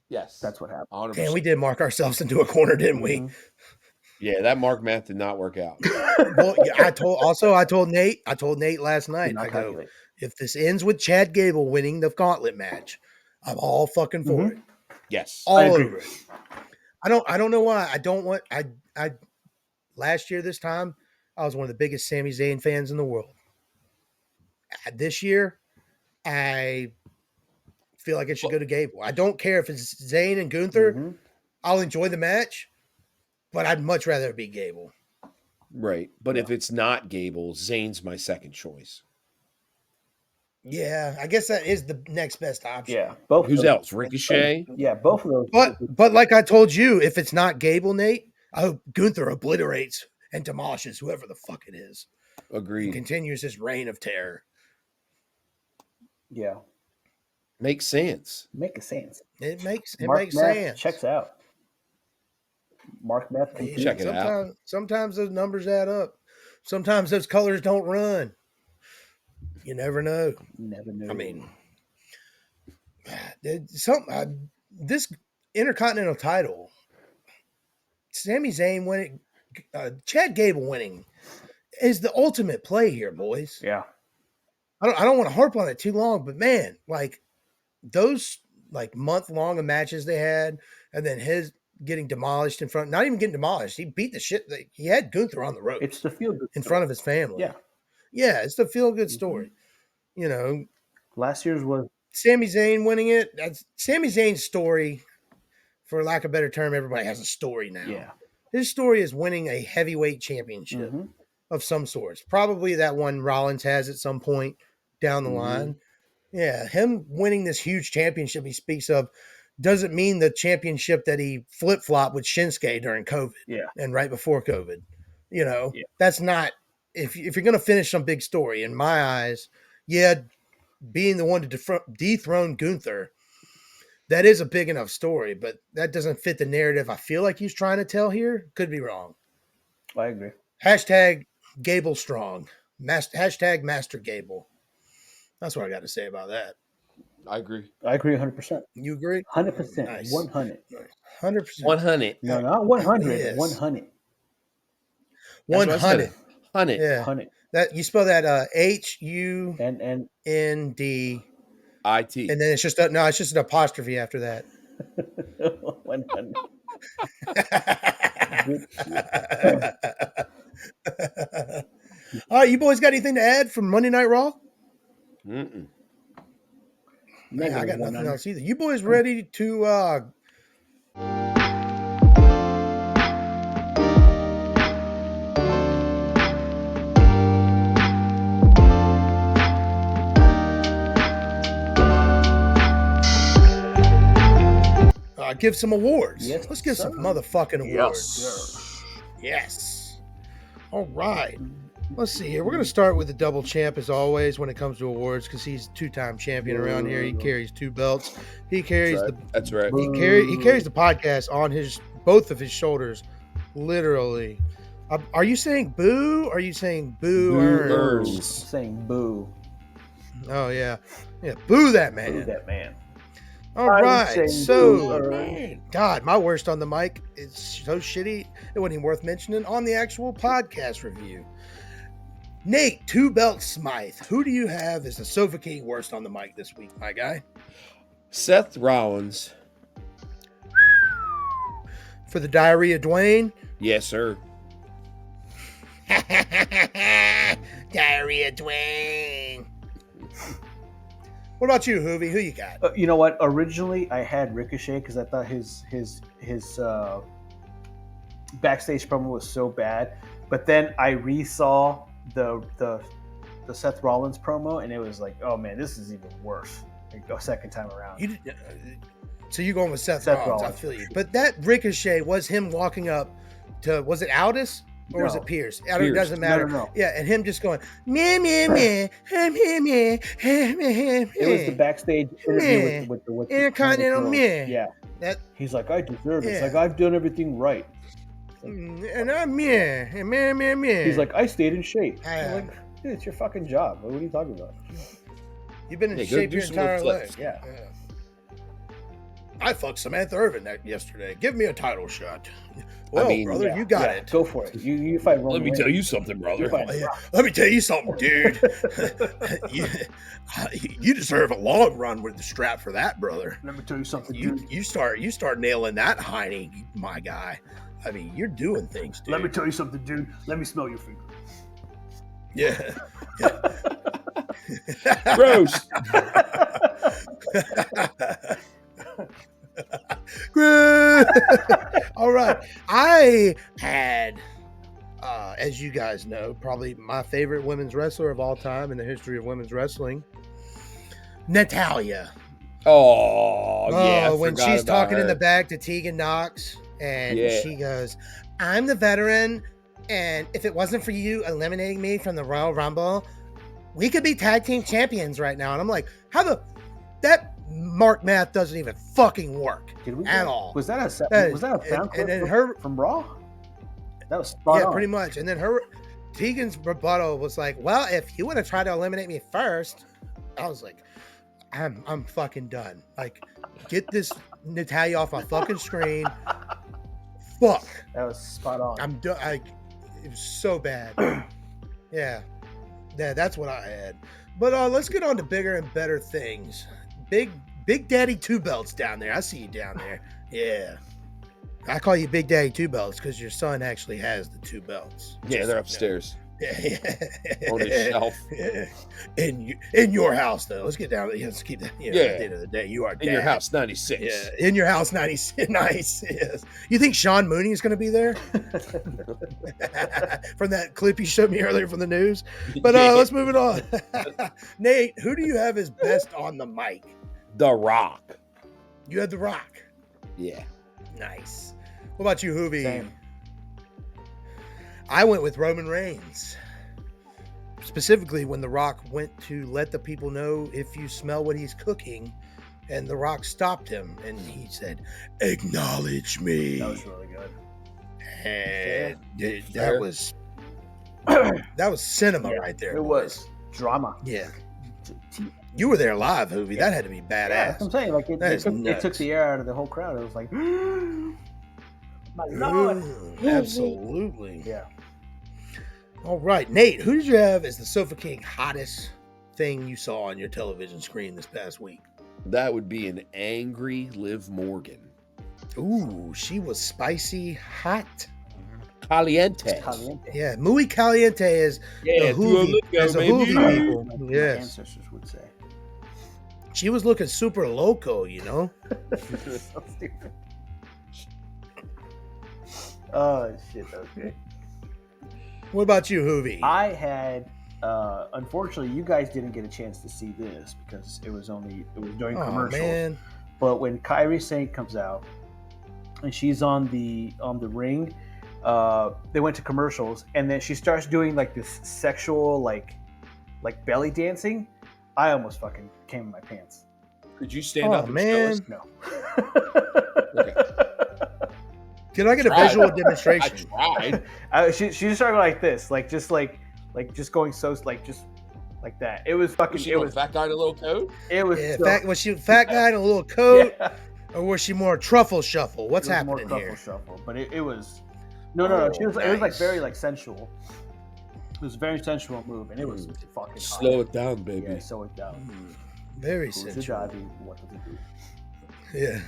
Yes. That's what happened. 100%. And we did mark ourselves into a corner, didn't we? Yeah, that mark math did not work out. Well, I told Nate last night, I go, if this ends with Chad Gable winning the gauntlet match, I'm all fucking for it. Yes. All over it. I don't know why. I last year this time, I was one of the biggest Sami Zayn fans in the world. This year, I feel like it should go to Gable. I don't care if it's Zayn and Gunther. I'll enjoy the match, but I'd much rather it be Gable. Right. But if it's not Gable, Zayn's my second choice. Yeah, I guess that is the next best option. Yeah. Who's else? Ricochet? Yeah, both of those. But like I told you, if it's not Gable, Nate, I hope Gunther obliterates and demolishes whoever the fuck it is. Agreed. And continues his reign of terror. Yeah. Makes sense. It makes Mark sense. Checks out. Mark Math can check it out. Sometimes those numbers add up. Sometimes those colors don't run. You never know. Never know. I mean, this Intercontinental title, Sami Zayn winning, Chad Gable winning, is the ultimate play here, boys. Yeah. I don't want to harp on it too long, but man, like those like month-long of matches they had, and then getting demolished in front. Not even getting demolished. He beat the shit. He had Gunther on the ropes. It's the feel-good in story. front of his family. Yeah. Yeah, it's the feel-good story. You know, Last year's was Sami Zayn winning it. That's Sami Zayn's story. For lack of a better term, everybody has a story now. yeah. His story is winning a heavyweight championship of some sorts. Probably that one Rollins has at some point down the line. Yeah, him winning this huge championship he speaks of doesn't mean the championship that he flip-flopped with Shinsuke during COVID and right before COVID. You know, that's not – if you're going to finish some big story, in my eyes, being the one to dethrone Gunther, that is a big enough story, but that doesn't fit the narrative I feel like he's trying to tell here. Could be wrong. I agree. Hashtag Gable Strong. Hashtag Master Gable. That's what I got to say about that. I agree. I agree 100%. You agree? 100%. Nice. 100. 100%. 100. No, not 100. Yes. 100. 100. 100. Yeah. 100. That you spell that HUND. And IT. And then it's just it's just an apostrophe after that. 100. All right, you boys got anything to add from Monday Night Raw? Mm-mm. Man, I got nothing else either. You boys ready to give some awards? Yes, Let's give sir. some motherfucking awards. Yes. Yes. All right. Let's see here. We're going to start with the double champ as always when it comes to awards because he's two-time champion around here. He carries 2 belts. He carries That's right. He carries the podcast on both of his shoulders, literally. Are you saying boo? Or are you saying boo? I'm saying boo. Oh yeah, boo that man. Boo that man. All right, so God, my worst on the mic is so shitty it wasn't even worth mentioning on the actual podcast review. Nate, 2 Belt Smythe, who do you have as the Sofa King worst on the mic this week, my guy? Seth Rollins. For the Diarrhea Dwayne? Yes, sir. Diarrhea Dwayne. What about you, Hoovy? Who you got? You know what? Originally, I had Ricochet because I thought his backstage promo was so bad. But then I resaw the Seth Rollins promo, and it was like, oh man, this is even worse. Like, a second time around. So you're going with Seth Rollins. I feel you. But that Ricochet was him walking up to, was it Aldis? Or was it Pierce? It doesn't matter. No. Yeah, and him just going, meh, meh, meh, meh, meh, meh, meh, meh. It was the backstage interview with the Intercontinental meh. Yeah. He's like, I deserve it. It's like, I've done everything right. And I'm meh, meh, meh, meh. He's like, I stayed in shape. I'm like, dude, it's your fucking job. What are you talking about? You've been in shape your entire life. Yeah. I fucked Samantha Irvin yesterday. Give me a title shot. Well, brother, you got it. Go for it. You fight Roman. Let me tell you something, brother. Let me tell you something, dude. you deserve a long run with the strap for that, brother. Let me tell you something, dude. You start nailing that Heine, my guy. I mean, you're doing things, dude. Let me tell you something, dude. Let me smell your finger. Yeah. Gross. All right. I had, as you guys know, probably my favorite women's wrestler of all time in the history of women's wrestling, Natalya. Oh, yeah. When she's talking in the back to Tegan Knox, and she goes, I'm the veteran, and if it wasn't for you eliminating me from the Royal Rumble, we could be tag team champions right now. And I'm like, that Mark math doesn't even fucking work at all. Was that a sound clip from Raw? That was spot on. Pretty much. And then Tegan's rebuttal was like, well, if you would have tried to eliminate me first, I was like, I'm fucking done. Like, get this Natalya off my fucking screen. Fuck. That was spot on. I'm done. It was so bad. Yeah, that's what I had. But let's get on to bigger and better things. Big Daddy 2 Belts down there. I see you down there. Yeah. I call you Big Daddy Two Belts because your son actually has the two belts. Yeah, they're upstairs on his Yeah. shelf. In your house though. Let's get down. Let's keep that. You know, Yeah. At the end of the day, you are In your dad. house, 96. Yeah, in your house, 96. Nice. Yes. You think Sean Mooney is going to be there from that clip you showed me earlier from the news? But let's move it on. Nate, who do you have as best on the mic? The Rock. You had The Rock. Yeah. Nice. What about you, Hoovy? Same. I went with Roman Reigns. Specifically, when The Rock went to let the people know if you smell what he's cooking, and The Rock stopped him, and he said, "Acknowledge me." That was really good. And Fair. that was cinema Yeah, right there. It boys. was drama. Yeah. You were there live, Hoovy. That had to be badass. Yeah, that's what I'm saying. Like That is it nuts. took the air out of the whole crowd. It was like, my God. Ooh, absolutely. Yeah. All right, Nate, who did you have as the Sofa King hottest thing you saw on your television screen this past week? That would be an angry Liv Morgan. Ooh, she was spicy hot. Caliente. Caliente. Yeah, muy caliente is Yeah, the Hoovy, as a Hoovy My people. Yes, ancestors would say. she was looking super loco, you know. So stupid. Oh shit, that was great. What about you, Hoovy? I had, unfortunately, you guys didn't get a chance to see this because it was during Oh commercials. man, But when Kairi Sane comes out and she's on the ring, they went to commercials, and then she starts doing like this sexual like belly dancing. I almost fucking came in my pants. Could you stand up and show man. us? No. Okay. can I get a Tried. visual I demonstration? tried. She just started like this, like just going so like just like that. It was fucking. Was she It a was. fat guy in a little coat? It was. Yeah, so- was she a fat guy in a little coat, Yeah. or was she more truffle shuffle? What's It was happening more here? truffle shuffle, but it was. No. Oh, It was like nice. very like sensual. It was a very sensual move, and it was fucking. Slow hot. it down, baby. Yeah, slow it down. Very Who's the sensual. daddy? What does it do? Yeah.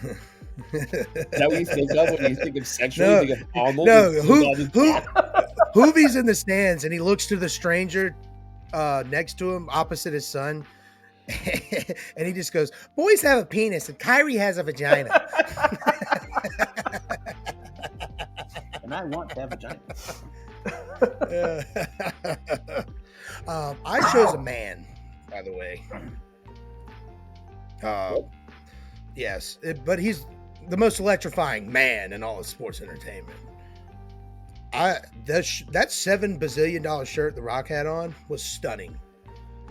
Is that what you think of when you think of sexual? No, You think of Arnold? no, with who- all this who- back? Hoovy's in the stands and he looks to the stranger next to him, opposite his son, and he just goes, "Boys have a penis and Kyrie has a vagina." And I want that vagina. I chose a man, by the way. Yes, but he's the most electrifying man in all of sports entertainment. That $7 bazillion shirt The Rock had on was stunning.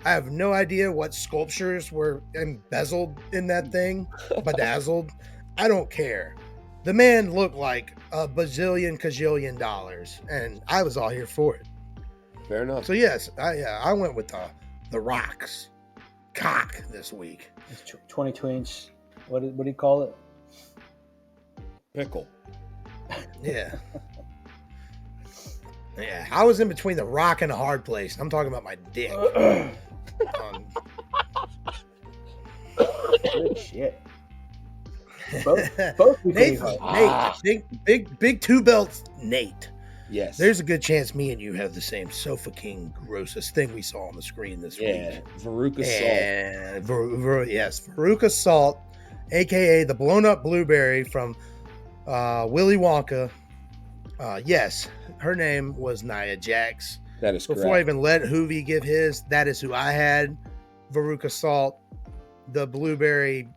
I have no idea what sculptures were embezzled in that thing, bedazzled. I don't care. The man looked like a kajillion dollars, and I was all here for it. Fair enough. So yes, I went with the Rock's cock this week. It's 22 inch. What do you call it? Pickle. Yeah. Yeah, I was in between the Rock and a hard place. I'm talking about my dick. Good shit. Both Nate, became big two belts, Nate. Yes. There's a good chance me and you have the same Sofa King grossest thing we saw on the screen this yeah. week. Veruca Salt. And yes, Veruca Salt, aka the blown up blueberry from Willy Wonka. Yes, her name was Nia Jax. That is correct. Before I even let Hoovy give his, that is who I had. Veruca Salt, the blueberry,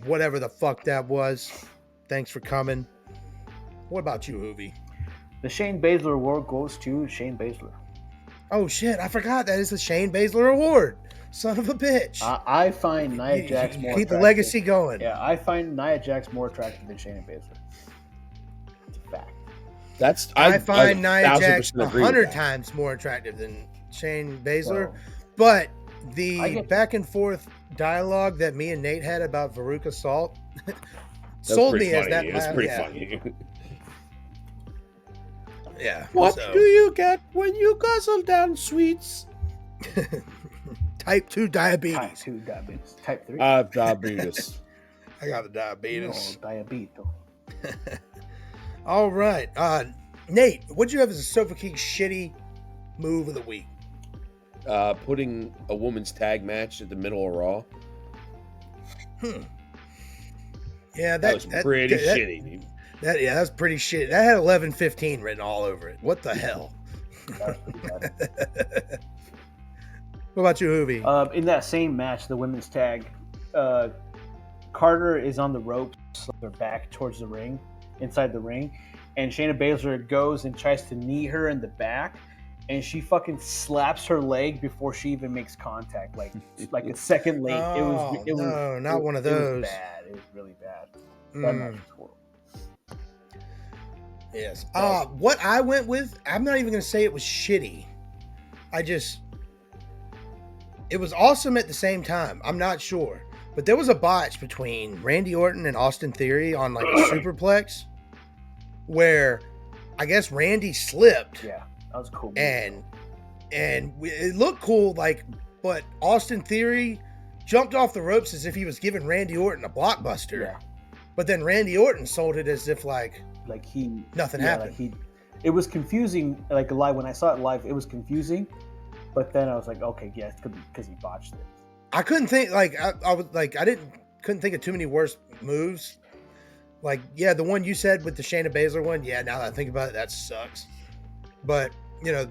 whatever the fuck that was. Thanks for coming. What about you, Hoovy? The Shane Baszler award goes to Shane Baszler. Oh shit, I forgot that is the Shane Baszler Award. Son of a bitch. I find Nia Jax more Keep the attractive. legacy going. Yeah, I find Nia Jax more attractive than Shane Baszler. It's a fact. That's I find Nia 1000% Jax agree with 100 that. times more attractive than Shane Baszler. So, But I the get- back and forth dialogue that me and Nate had about Veruca Salt That was sold pretty me as funny. that. It was pretty yeah, funny. Yeah. What so- do you get when you guzzle down sweets? Type 2 diabetes. Type 2 diabetes. Type 3. Diabetes. I got the diabetes. No, diabetes. All right. Nate, what'd you have as a Sofa King shitty move of the week? Putting a women's tag match at the middle of Raw. Yeah, That was pretty shitty, dude. That's pretty shitty. That had 11:15 written all over it. What the hell? That's pretty bad. What about you, Hoovy? In that same match, the women's tag, Carter is on the ropes, their back towards the ring, inside the ring, and Shayna Baszler goes and tries to knee her in the back, and she fucking slaps her leg before she even makes contact, like a second late. Not one of those. It was bad. It was really bad. That match was horrible. Yes. What I went with, I'm not even going to say it was shitty. It was awesome at the same time. I'm not sure. But there was a botch between Randy Orton and Austin Theory on like a superplex where I guess Randy slipped. Yeah, that was cool. And it looked cool, but Austin Theory jumped off the ropes as if he was giving Randy Orton a blockbuster. Yeah. But then Randy Orton sold it as if nothing happened. It was confusing. Like live, when I saw it live, it was confusing. But then I was like, okay, yeah, it's because he botched it. I couldn't think couldn't think of too many worse moves. The one you said with the Shayna Baszler one, yeah, now that I think about it, that sucks. But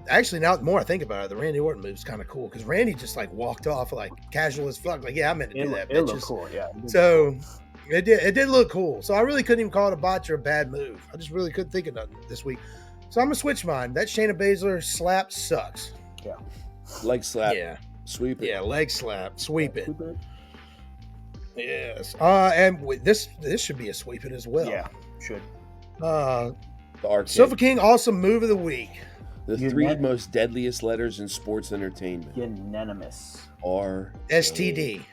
actually, now the more I think about it, the Randy Orton move's kind of cool because Randy just walked off casual as fuck. I meant to do that. It looked cool, yeah. So it did look cool. So I really couldn't even call it a botch or a bad move. I just really couldn't think of nothing this week. So I'm gonna switch mine. That Shayna Baszler slap sucks. Yeah. Leg slap. Yeah. Sweep it. Yeah, leg slap. Sweep it. Yes. And this should be a sweep it as well. Yeah, should. The arcade. Sofa King awesome move of the week. The three most deadliest letters in sports entertainment. Unanimous. R. STD.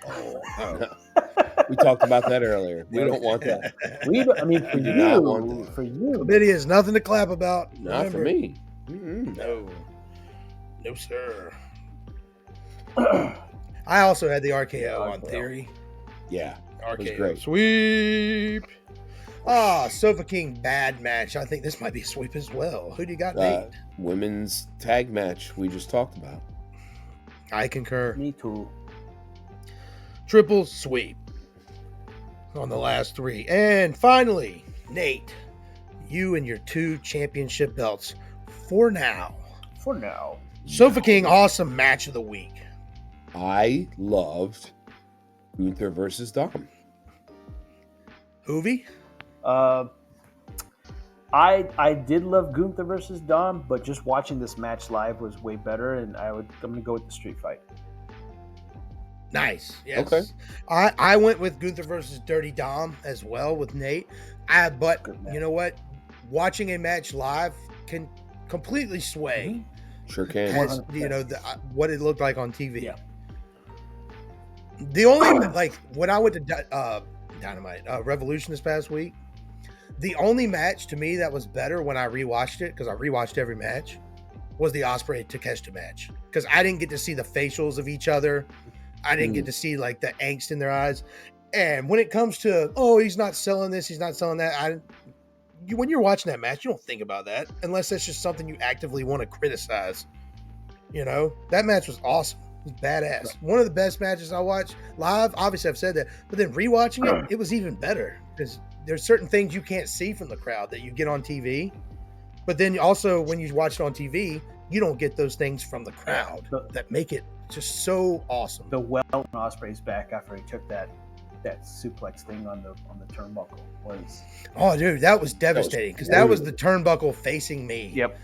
We talked about that earlier. We don't want that. For you. Chlamydia is nothing to clap about. Not for me. No, sir. I also had the RKO on Theory. Yeah, RKO. was great. Sweep. Sofa King bad match. I think this might be a sweep as well. Who do you got, Nate? Women's tag match we just talked about. I concur. Me too. Triple sweep on the last three. And finally, Nate, you and your 2 championship belts for now. Sofa King awesome match of the week. I loved Gunther versus Dom. Hoovy? I did love Gunther versus Dom, but just watching this match live was way better, and I'm gonna go with the street fight. Nice. Yes. Okay. I went with Gunther versus Dirty Dom as well with Nate. But you know what? Watching a match live can completely sway. Sure can. As, what it looked like on TV. Yeah. The only when I went to Dynamite Revolution this past week, the only match to me that was better when I rewatched it, because I rewatched every match, was the Ospreay Takeshita match. Because I didn't get to see the facials of each other. I didn't get to see the angst in their eyes. And when it comes to, he's not selling this, he's not selling that, when you're watching that match, you don't think about that unless that's just something you actively want to criticize. That match was awesome. It was badass. One of the best matches I watched live. Obviously, I've said that, but then rewatching it, it was even better because there's certain things you can't see from the crowd that you get on TV. But then also, when you watch it on TV, you don't get those things from the crowd that make it just so awesome. The welt on Ospreay's back after he took that suplex thing on the turnbuckle was. Oh, dude, that was devastating because that was the turnbuckle facing me. Yep.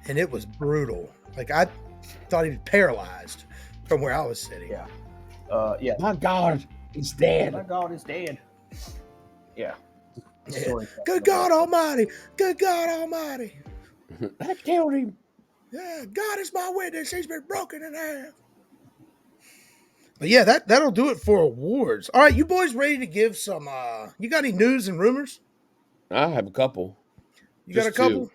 And it was brutal. I thought he was paralyzed from where I was sitting. Yeah. My God, he's dead. My God, he's dead. Yeah. Good God Almighty. Good God Almighty. I killed him. Yeah, God is my witness. He's been broken in half. But yeah, that'll do it for awards. All right, you boys ready to give some you got any news and rumors? I have a couple. You got a couple?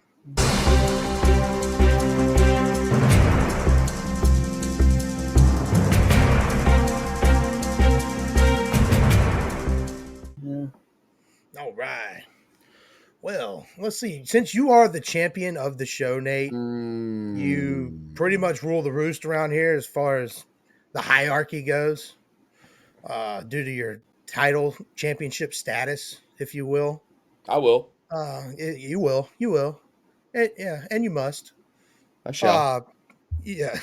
All right. Well, let's see. Since you are the champion of the show, Nate, you pretty Mm, much rule the roost around here as far as the hierarchy goes, due to your title championship status, if you will. I will. You will, yeah, and you must. I shall. Uh, yeah.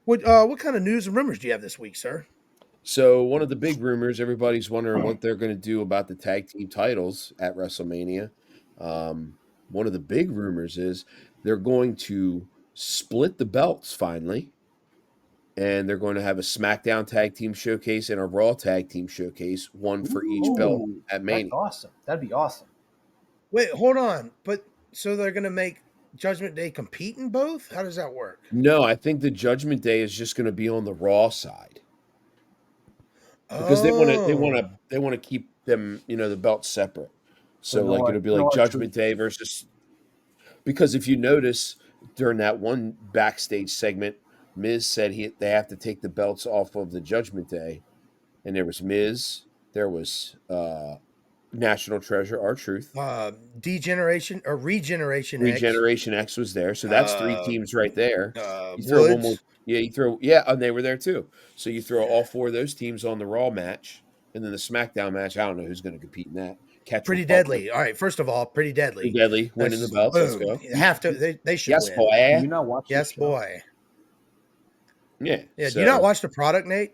What kind of news and rumors do you have this week, sir? So one of the big rumors, everybody's wondering what they're going to do about the tag team titles at WrestleMania. One of the big rumors is they're going to split the belts finally, and they're going to have a SmackDown tag team showcase and a Raw tag team showcase, one for each belt Ooh, at that's Mania. awesome. That'd be awesome. Wait, hold on. But so they're gonna make Judgment Day compete in both? How does that work? No, I think the Judgment Day is just going to be on the Raw side because Oh, they want to keep them, the belts separate. So So like it'll be like no Judgment R-Truth. Day versus, because if you notice during that one backstage segment, Miz said they have to take the belts off of the Judgment Day, and there was Miz, there was National Treasure, R-Truth, Degeneration or Regeneration X, Regeneration X was there, so that's three uh, teams right there. You throw one more, Woods. and they were there too. So you throw all four of those teams on the Raw match, and then the SmackDown match. I don't know who's going to compete in that. Catch Pretty Republic, deadly. All right, first of all, pretty Pretty deadly. Deadly, winning the That's belts. Let's boom. go. You have to. They should Yes, win. Do boy. you not watch this Yes, show? boy. Yeah. Yeah. Do you not So watch the product, Nate?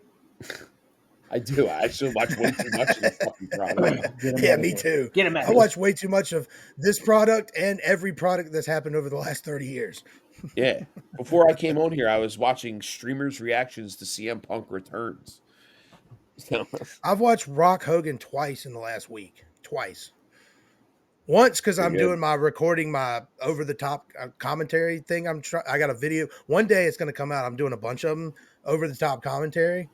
I do. I actually watch way too much of the fucking product. Get him Yeah, out of me here. too. Get him out I of here. watch way too much of this product and every product that's happened over the last 30 years. Yeah. Before I came on here, I was watching streamers' reactions to CM Punk returns. So, I've watched Rock Hogan twice in the last week. Twice. Once because pretty I'm good. doing my recording my over the top commentary thing. I got a video. One day it's going to come out. I'm doing a bunch of them over the top commentary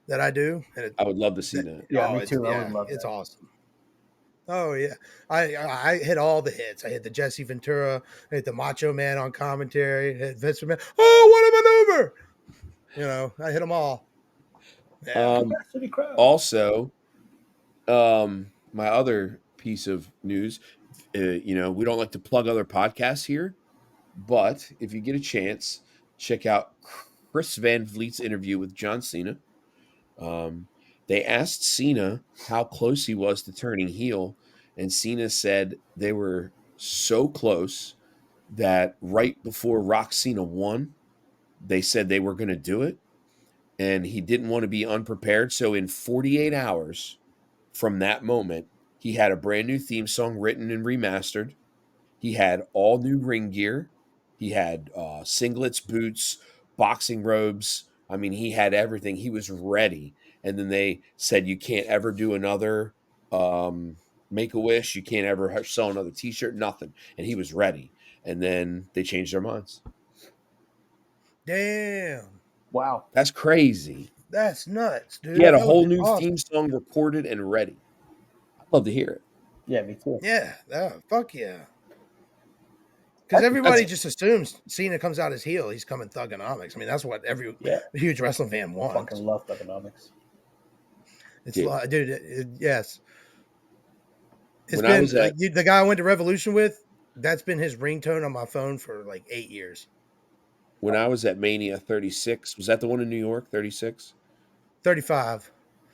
that I do, and I would love to see that. Yeah, me too. I would love it's that. awesome. Oh yeah, I hit all the hits. I hit the Jesse Ventura, I hit the Macho Man on commentary, hit Vince McMahon. Oh, what a maneuver! I hit them all. Yeah. City crowd. Also, my other piece of news, we don't like to plug other podcasts here, but if you get a chance, check out Chris Van Vliet's interview with John Cena. Um, they asked Cena how close he was to turning heel, and Cena said they were so close that right before Rock Cena won, they said they were going to do it, and he didn't want to be unprepared. So in 48 hours from that moment, he had a brand new theme song written and remastered. He had all new ring gear. He had singlets, boots, boxing robes. I mean, he had everything. He was ready. And then they said, you can't ever do another Make a Wish. You can't ever sell another t shirt, nothing. And he was ready. And then they changed their minds. Damn, Wow. That's crazy. that's nuts, dude. He had a That would whole be new awesome. theme song recorded and ready. I'd love to hear it. Yeah, me too. Yeah, fuck yeah. Because everybody That's- just assumes Cena comes out as heel, he's coming thugonomics. I mean, that's what every Yeah. huge wrestling fan wants. Fucking love economics. It's Yeah. dude, yes. It's When I been was at the guy I went to Revolution with. That's been his ringtone on my phone for like 8 years. when I was at Mania 36, was that the one in New York? 36? 35.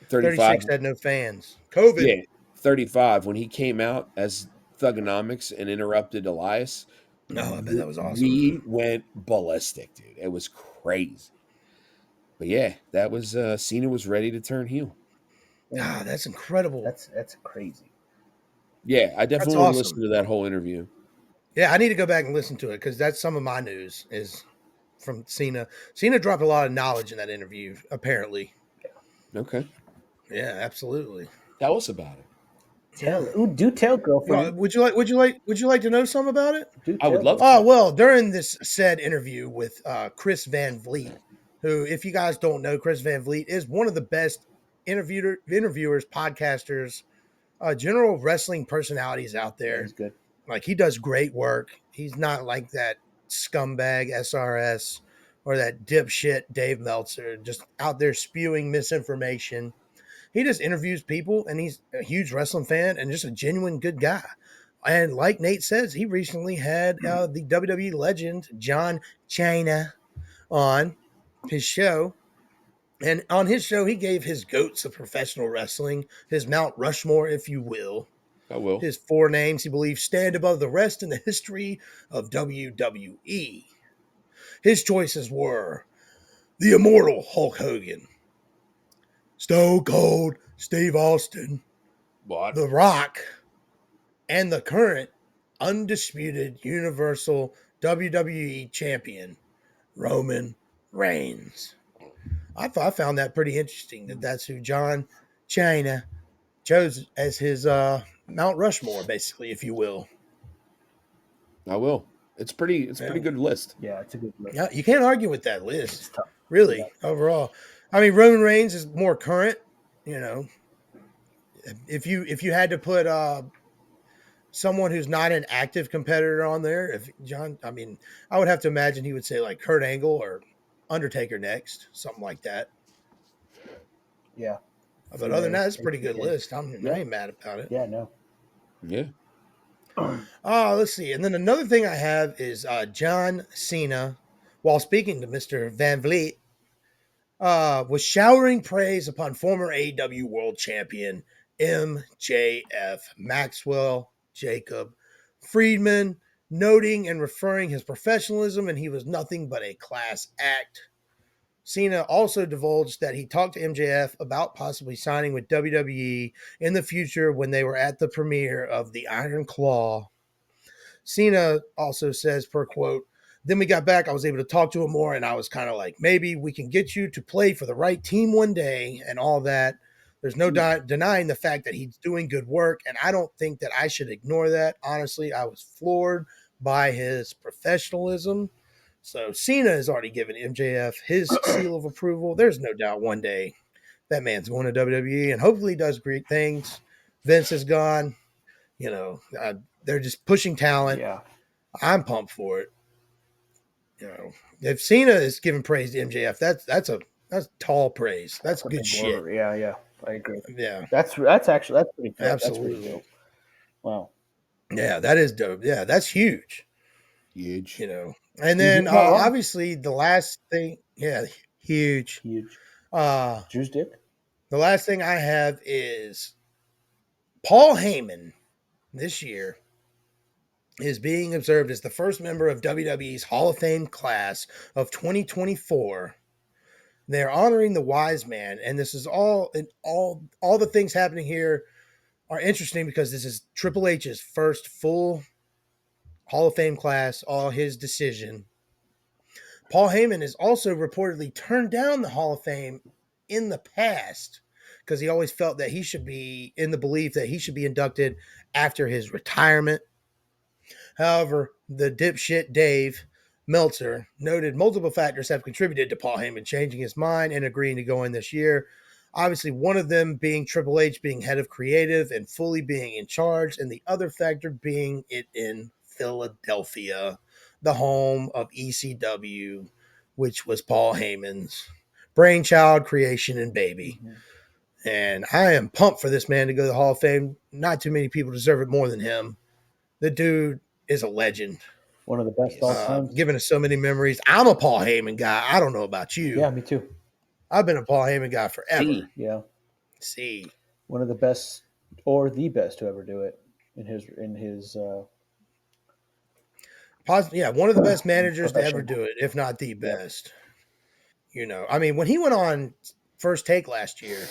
35. 36 had no fans. COVID. Yeah, 35. When he came out as Thugonomics and interrupted Elias, Oh, I bet that was awesome. we went ballistic, dude. It was crazy. But yeah, that was Cena was ready to turn heel. Ah, that's incredible. That's crazy. Yeah, I definitely awesome. listened to that whole interview. Yeah, I need to go back and listen to it because that's some of my news is from Cena. Cena dropped a lot of knowledge in that interview, apparently. Okay. Yeah, absolutely. Tell us about it. Do tell, girlfriend. Would you like to know some about it? I would love to. Oh, well, during this said interview with Chris Van Vliet, who, if you guys don't know, Chris Van Vliet is one of the best interviewers, podcasters, general wrestling personalities out there. Yeah, he's good. Like, he does great work. He's not like that scumbag SRS or that dipshit Dave Meltzer, just out there spewing misinformation. He just interviews people, and he's a huge wrestling fan and just a genuine good guy. And like Nate says, he recently had the WWE legend John Cena on his show. And on his show, he gave his goats of professional wrestling, his Mount Rushmore, if you will. I will. His 4 names he believes stand above the rest in the history of WWE. His choices were the immortal Hulk Hogan, Stone Cold Steve Austin, What? The Rock, and the current undisputed Universal WWE Champion, Roman Reigns. I found that pretty interesting that that's who John Cena chose as his Mount Rushmore, basically, if you will. I will. It's pretty good list. Yeah, it's a good list. Yeah, you can't argue with that It's list, tough. really, Yeah. overall. I mean, Roman Reigns is more current, you know. If you had to put someone who's not an active competitor on there, if John, I mean, I would have to imagine he would say like Kurt Angle or Undertaker next, something like that. Yeah. But other than that, it's a pretty good list. I ain't mad about it. Yeah, no. Yeah. Let's see. And then another thing I have is John Cena, while speaking to Mr. Van Vliet, was showering praise upon former AEW World Champion MJF Maxwell Jacob Friedman, noting and referring his professionalism, and he was nothing but a class act. Cena also divulged that he talked to MJF about possibly signing with WWE in the future when they were at the premiere of the Iron Claw. Cena also says, per quote, then we got back, I was able to talk to him more, and I was kind of like, maybe we can get you to play for the right team one day and all that. There's no denying the fact that he's doing good work, and I don't think that I should ignore that. Honestly, I was floored by his professionalism. So Cena has already given MJF his seal of approval. There's no doubt one day that man's going to WWE, and hopefully he does great things. Vince is gone. You know, they're just pushing talent. Yeah. I'm pumped for it. You know, if Cena is giving praise to MJF, that's tall praise. That's good shit. Yeah, I agree. Yeah, that's pretty cool. absolutely. That's pretty cool. Wow. Yeah, that is dope. Yeah, that's huge. Huge. You know, and then obviously the last thing, huge. Drew's dick. The last thing I have is Paul Heyman this year is being observed as the first member of WWE's Hall of Fame class of 2024. They're honoring the wise man, and this is all the things happening here are interesting because this is Triple H's first full Hall of Fame class, all his decision. Paul Heyman has also reportedly turned down the Hall of Fame in the past because he always felt that he should be in the belief that he should be inducted after his retirement. However, the dipshit Dave Meltzer noted multiple factors have contributed to Paul Heyman changing his mind and agreeing to go in this year. Obviously, one of them being Triple H being head of creative and fully being in charge, and the other factor being it in Philadelphia, the home of ECW, which was Paul Heyman's brainchild, creation, and baby. Mm-hmm. And I am pumped for this man to go to the Hall of Fame. Not too many people deserve it more than him. The dude is a legend. One of the best all time. Giving us so many memories. I'm a Paul Heyman guy. I don't know about you. Yeah, me too. I've been a Paul Heyman guy forever. Yeah. See. One of the best or the best to ever do it in his one of the best managers to ever do it, if not the best. You know, I mean, when he went on First Take last year,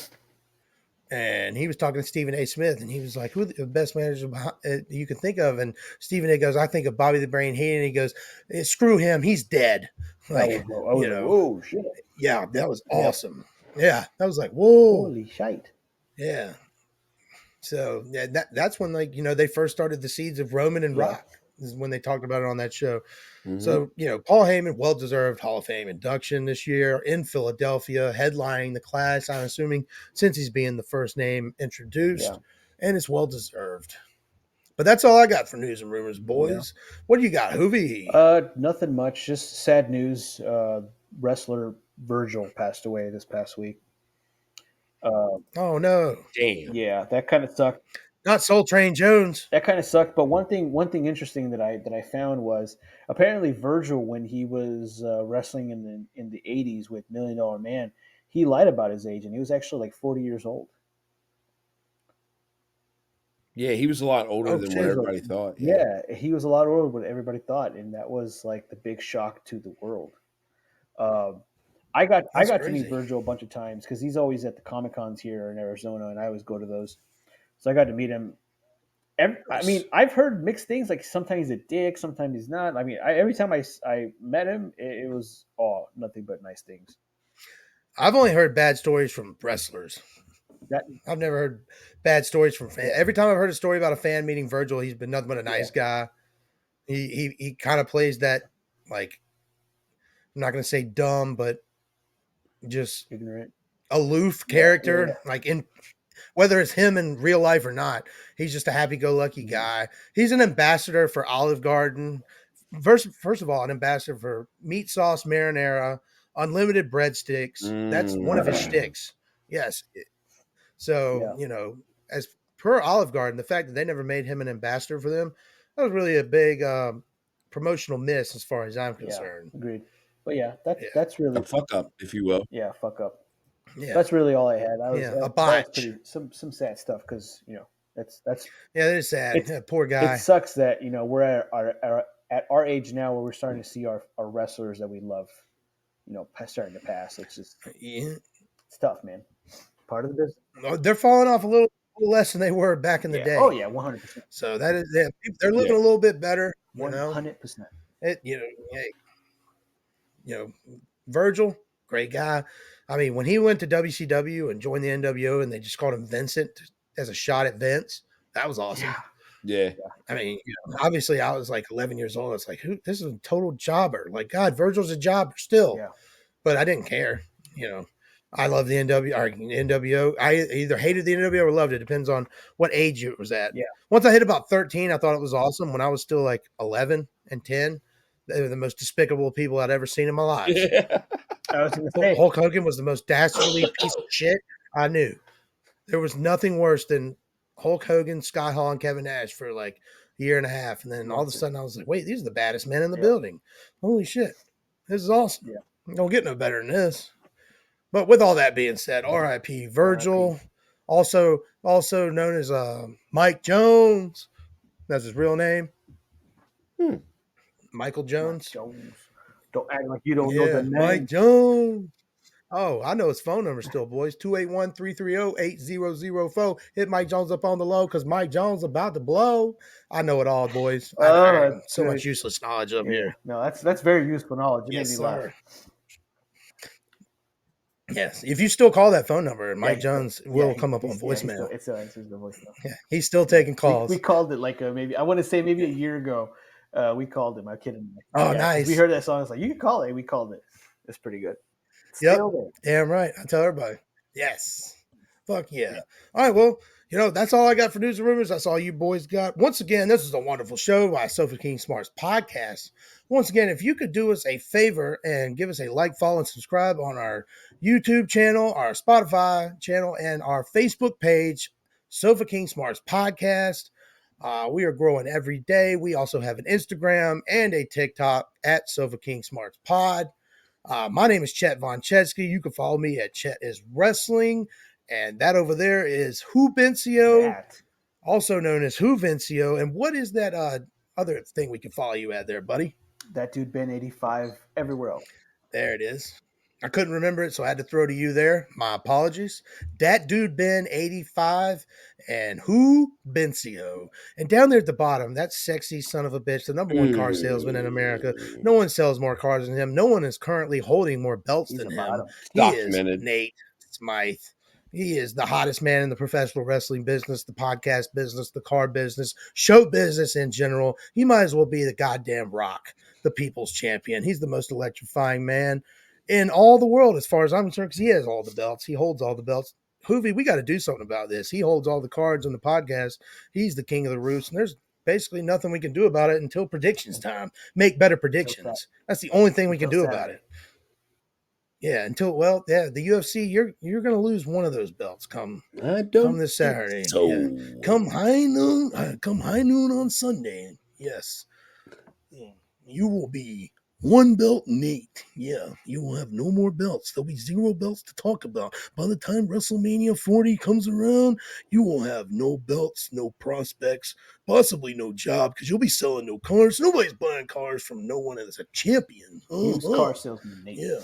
and he was talking to Stephen A. Smith, and he was like, who are the best managers you can think of? And Stephen A. goes, I think of Bobby the Brain Heenan. And he goes, screw him. He's dead. Like, whoa, shit. Yeah, that was awesome. Yeah, that was like, whoa. Holy shite. Yeah. So yeah, that's when, like, you know, they first started the seeds of Roman and Rock. This is when they talked about it on that show. Mm-hmm. So, you know, Paul Heyman, well-deserved Hall of Fame induction this year in Philadelphia, headlining the class, I'm assuming, since he's being the first name introduced. Yeah. And it's well-deserved. But that's all I got for news and rumors, boys. Yeah. What do you got, Hoovy? Nothing much. Just sad news. Wrestler Virgil passed away this past week. Oh, no. Damn. Yeah, that kind of sucked. Not Soul Train Jones. That kind of sucked. But one thing interesting that I found was apparently Virgil, when he was wrestling in the '80s with Million Dollar Man, he lied about his age, and he was actually like 40 years old. Yeah, he was a lot older Oh, than what shit. everybody thought. Yeah. Yeah, he was a lot older than what everybody thought, and that was like the big shock to the world. Um, I That's got to meet crazy. Virgil a bunch of times because he's always at the Comic Cons here in Arizona, and I always go to those. So I got to meet him. I mean, I've heard mixed things. Like sometimes he's a dick, sometimes he's not. I mean, every time I met him, it was nothing but nice things. I've only heard bad stories from wrestlers. That I've never heard bad stories from fans. Every time I've heard a story about a fan meeting Virgil, he's been nothing but a nice guy. He kind of plays that, like, I'm not going to say dumb, but just ignorant. aloof Yeah, character. Like, in whether it's him in real life or not, he's just a happy-go-lucky Mhm. guy. He's an ambassador for Olive Garden. First of all, an ambassador for meat sauce marinara, unlimited breadsticks. That's one of his Mm. shticks. Yes. So, Yeah, as per Olive Garden, the fact that they never made him an ambassador for them, that was really a big promotional miss as far as I'm yeah, concerned. agreed. But yeah, that's Yeah. that's A really fuck up, if you will. yeah, fuck up. Yeah. That's really all I had. I was Yeah. A that was botch. pretty some sad stuff because that's Yeah, that is sad. it's Yeah, poor it guy. sucks that we're at our age now where we're starting to see our wrestlers that we love starting to pass. It's just Yeah. it's tough, man. Part of the business. They're falling off a little less than they were back in the Yeah. Oh day. yeah. 100%. So that is, yeah, they're Yeah. living a little bit better, 100%. It, hey, Virgil, great guy. I mean, when he went to WCW and joined the NWO and they just called him Vincent as a shot at Vince, that was awesome. Yeah. Yeah. I mean, obviously I was like 11 years old. It's like, this is a total jobber. Like, God, Virgil's a jobber still, Yeah. but I didn't care. I love the NWO. I either hated the NWO or loved it. Depends on what age it was at. Yeah. Once I hit about 13, I thought it was awesome. When I was still like 11 and 10, they were the most despicable people I'd ever seen in my life. Yeah. I was going to say. Hulk Hogan was the most dastardly piece of shit I knew. There was nothing worse than Hulk Hogan, Scott Hall, and Kevin Nash for like a year and a half. And then all of a sudden I was like, wait, these are the baddest men in the building. Holy shit. This is awesome. Yeah. Don't get no better than this. But with all that being said, R.I.P. Virgil, also known as Mike Jones. That's his real name. Michael Jones. Mike Jones. Don't act like you don't know Yeah, the name. Mike Jones. Oh, I know his phone number still, boys. 281-330-8004. Hit Mike Jones up on the low because Mike Jones about to blow. I know it all, boys. I so good. much useless knowledge up here. No, that's very useful knowledge. It Yes, made me laugh. sir. Yes, if you still call that phone number, Mike Jones will come up on voicemail. It still answers the voicemail. Yeah, he's still taking calls. We called it like maybe I want to say maybe a year ago. We called him. I'm kidding. Oh, nice. We heard that song. It's like you can call it. We called it. It's pretty good. Yep. Damn right. I tell everybody. Yes. Fuck yeah. All right. Well, that's all I got for news and rumors. That's all you boys got. Once again, this is a wonderful show by Sofa King Smarts podcast. Once again, if you could do us a favor and give us a like, follow, and subscribe on our YouTube channel, our Spotify channel, and our Facebook page, Sofa King Smarts podcast. We are growing every day. We also have an Instagram and a TikTok at Sofa King Smarts Pod. My name is Chet Von Chetsky. You can follow me at Chet is Wrestling. And that over there is Whovencio, also known as Whovencio. And what is that other thing we can follow you at there, buddy? That dude Ben 85 everywhere else. There it is. I couldn't remember it, so I had to throw to you there. My apologies. Dat Dude Ben 85 and Whovencio. And down there at the bottom, that sexy son of a bitch, the number one car salesman in America. No one sells more cars than him. No one is currently holding more belts than him. He is Nate Smythe. He is the hottest man in the professional wrestling business, the podcast business, the car business, show business in general. He might as well be the goddamn Rock, the people's champion. He's the most electrifying man in all the world, as far as I'm concerned, because he has all the belts. He holds all the belts. Hoovy, we got to do something about this. He holds all the cards on the podcast. He's the king of the roost, and there's basically nothing we can do about it until predictions time. Make better predictions. That's the only thing we can do about it. Yeah, the UFC, you're gonna lose one of those belts come I don't this think Saturday. so. Yeah. Come high noon on Sunday. Yes. You will be one belt Nate. Yeah, you will have no more belts. There'll be 0 belts to talk about. By the time WrestleMania 40 comes around, you will have no belts, no prospects, possibly no job, because you'll be selling no cars. Nobody's buying cars from no one as a champion. Used car salesman Nate. Yeah.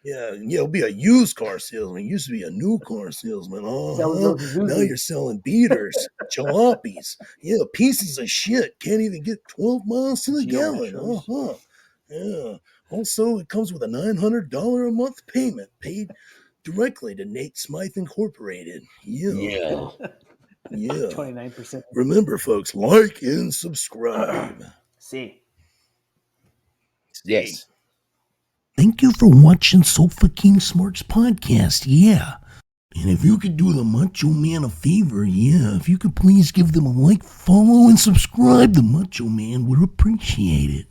Yeah, it'll be a used car salesman. It used to be a new car salesman. Now you're selling beaters, jalopies. Yeah, pieces of shit. Can't even get 12 miles to the gallon. Yeah. Also, it comes with a $900 a month payment paid directly to Nate Smythe Incorporated. Yeah. Yeah. 29%. Remember, folks, like and subscribe. See. Yes. Thank you for watching Sofa King Smarks podcast. Yeah. And if you could do the Macho Man a favor, if you could please give them a like, follow, and subscribe, the Macho Man would appreciate it.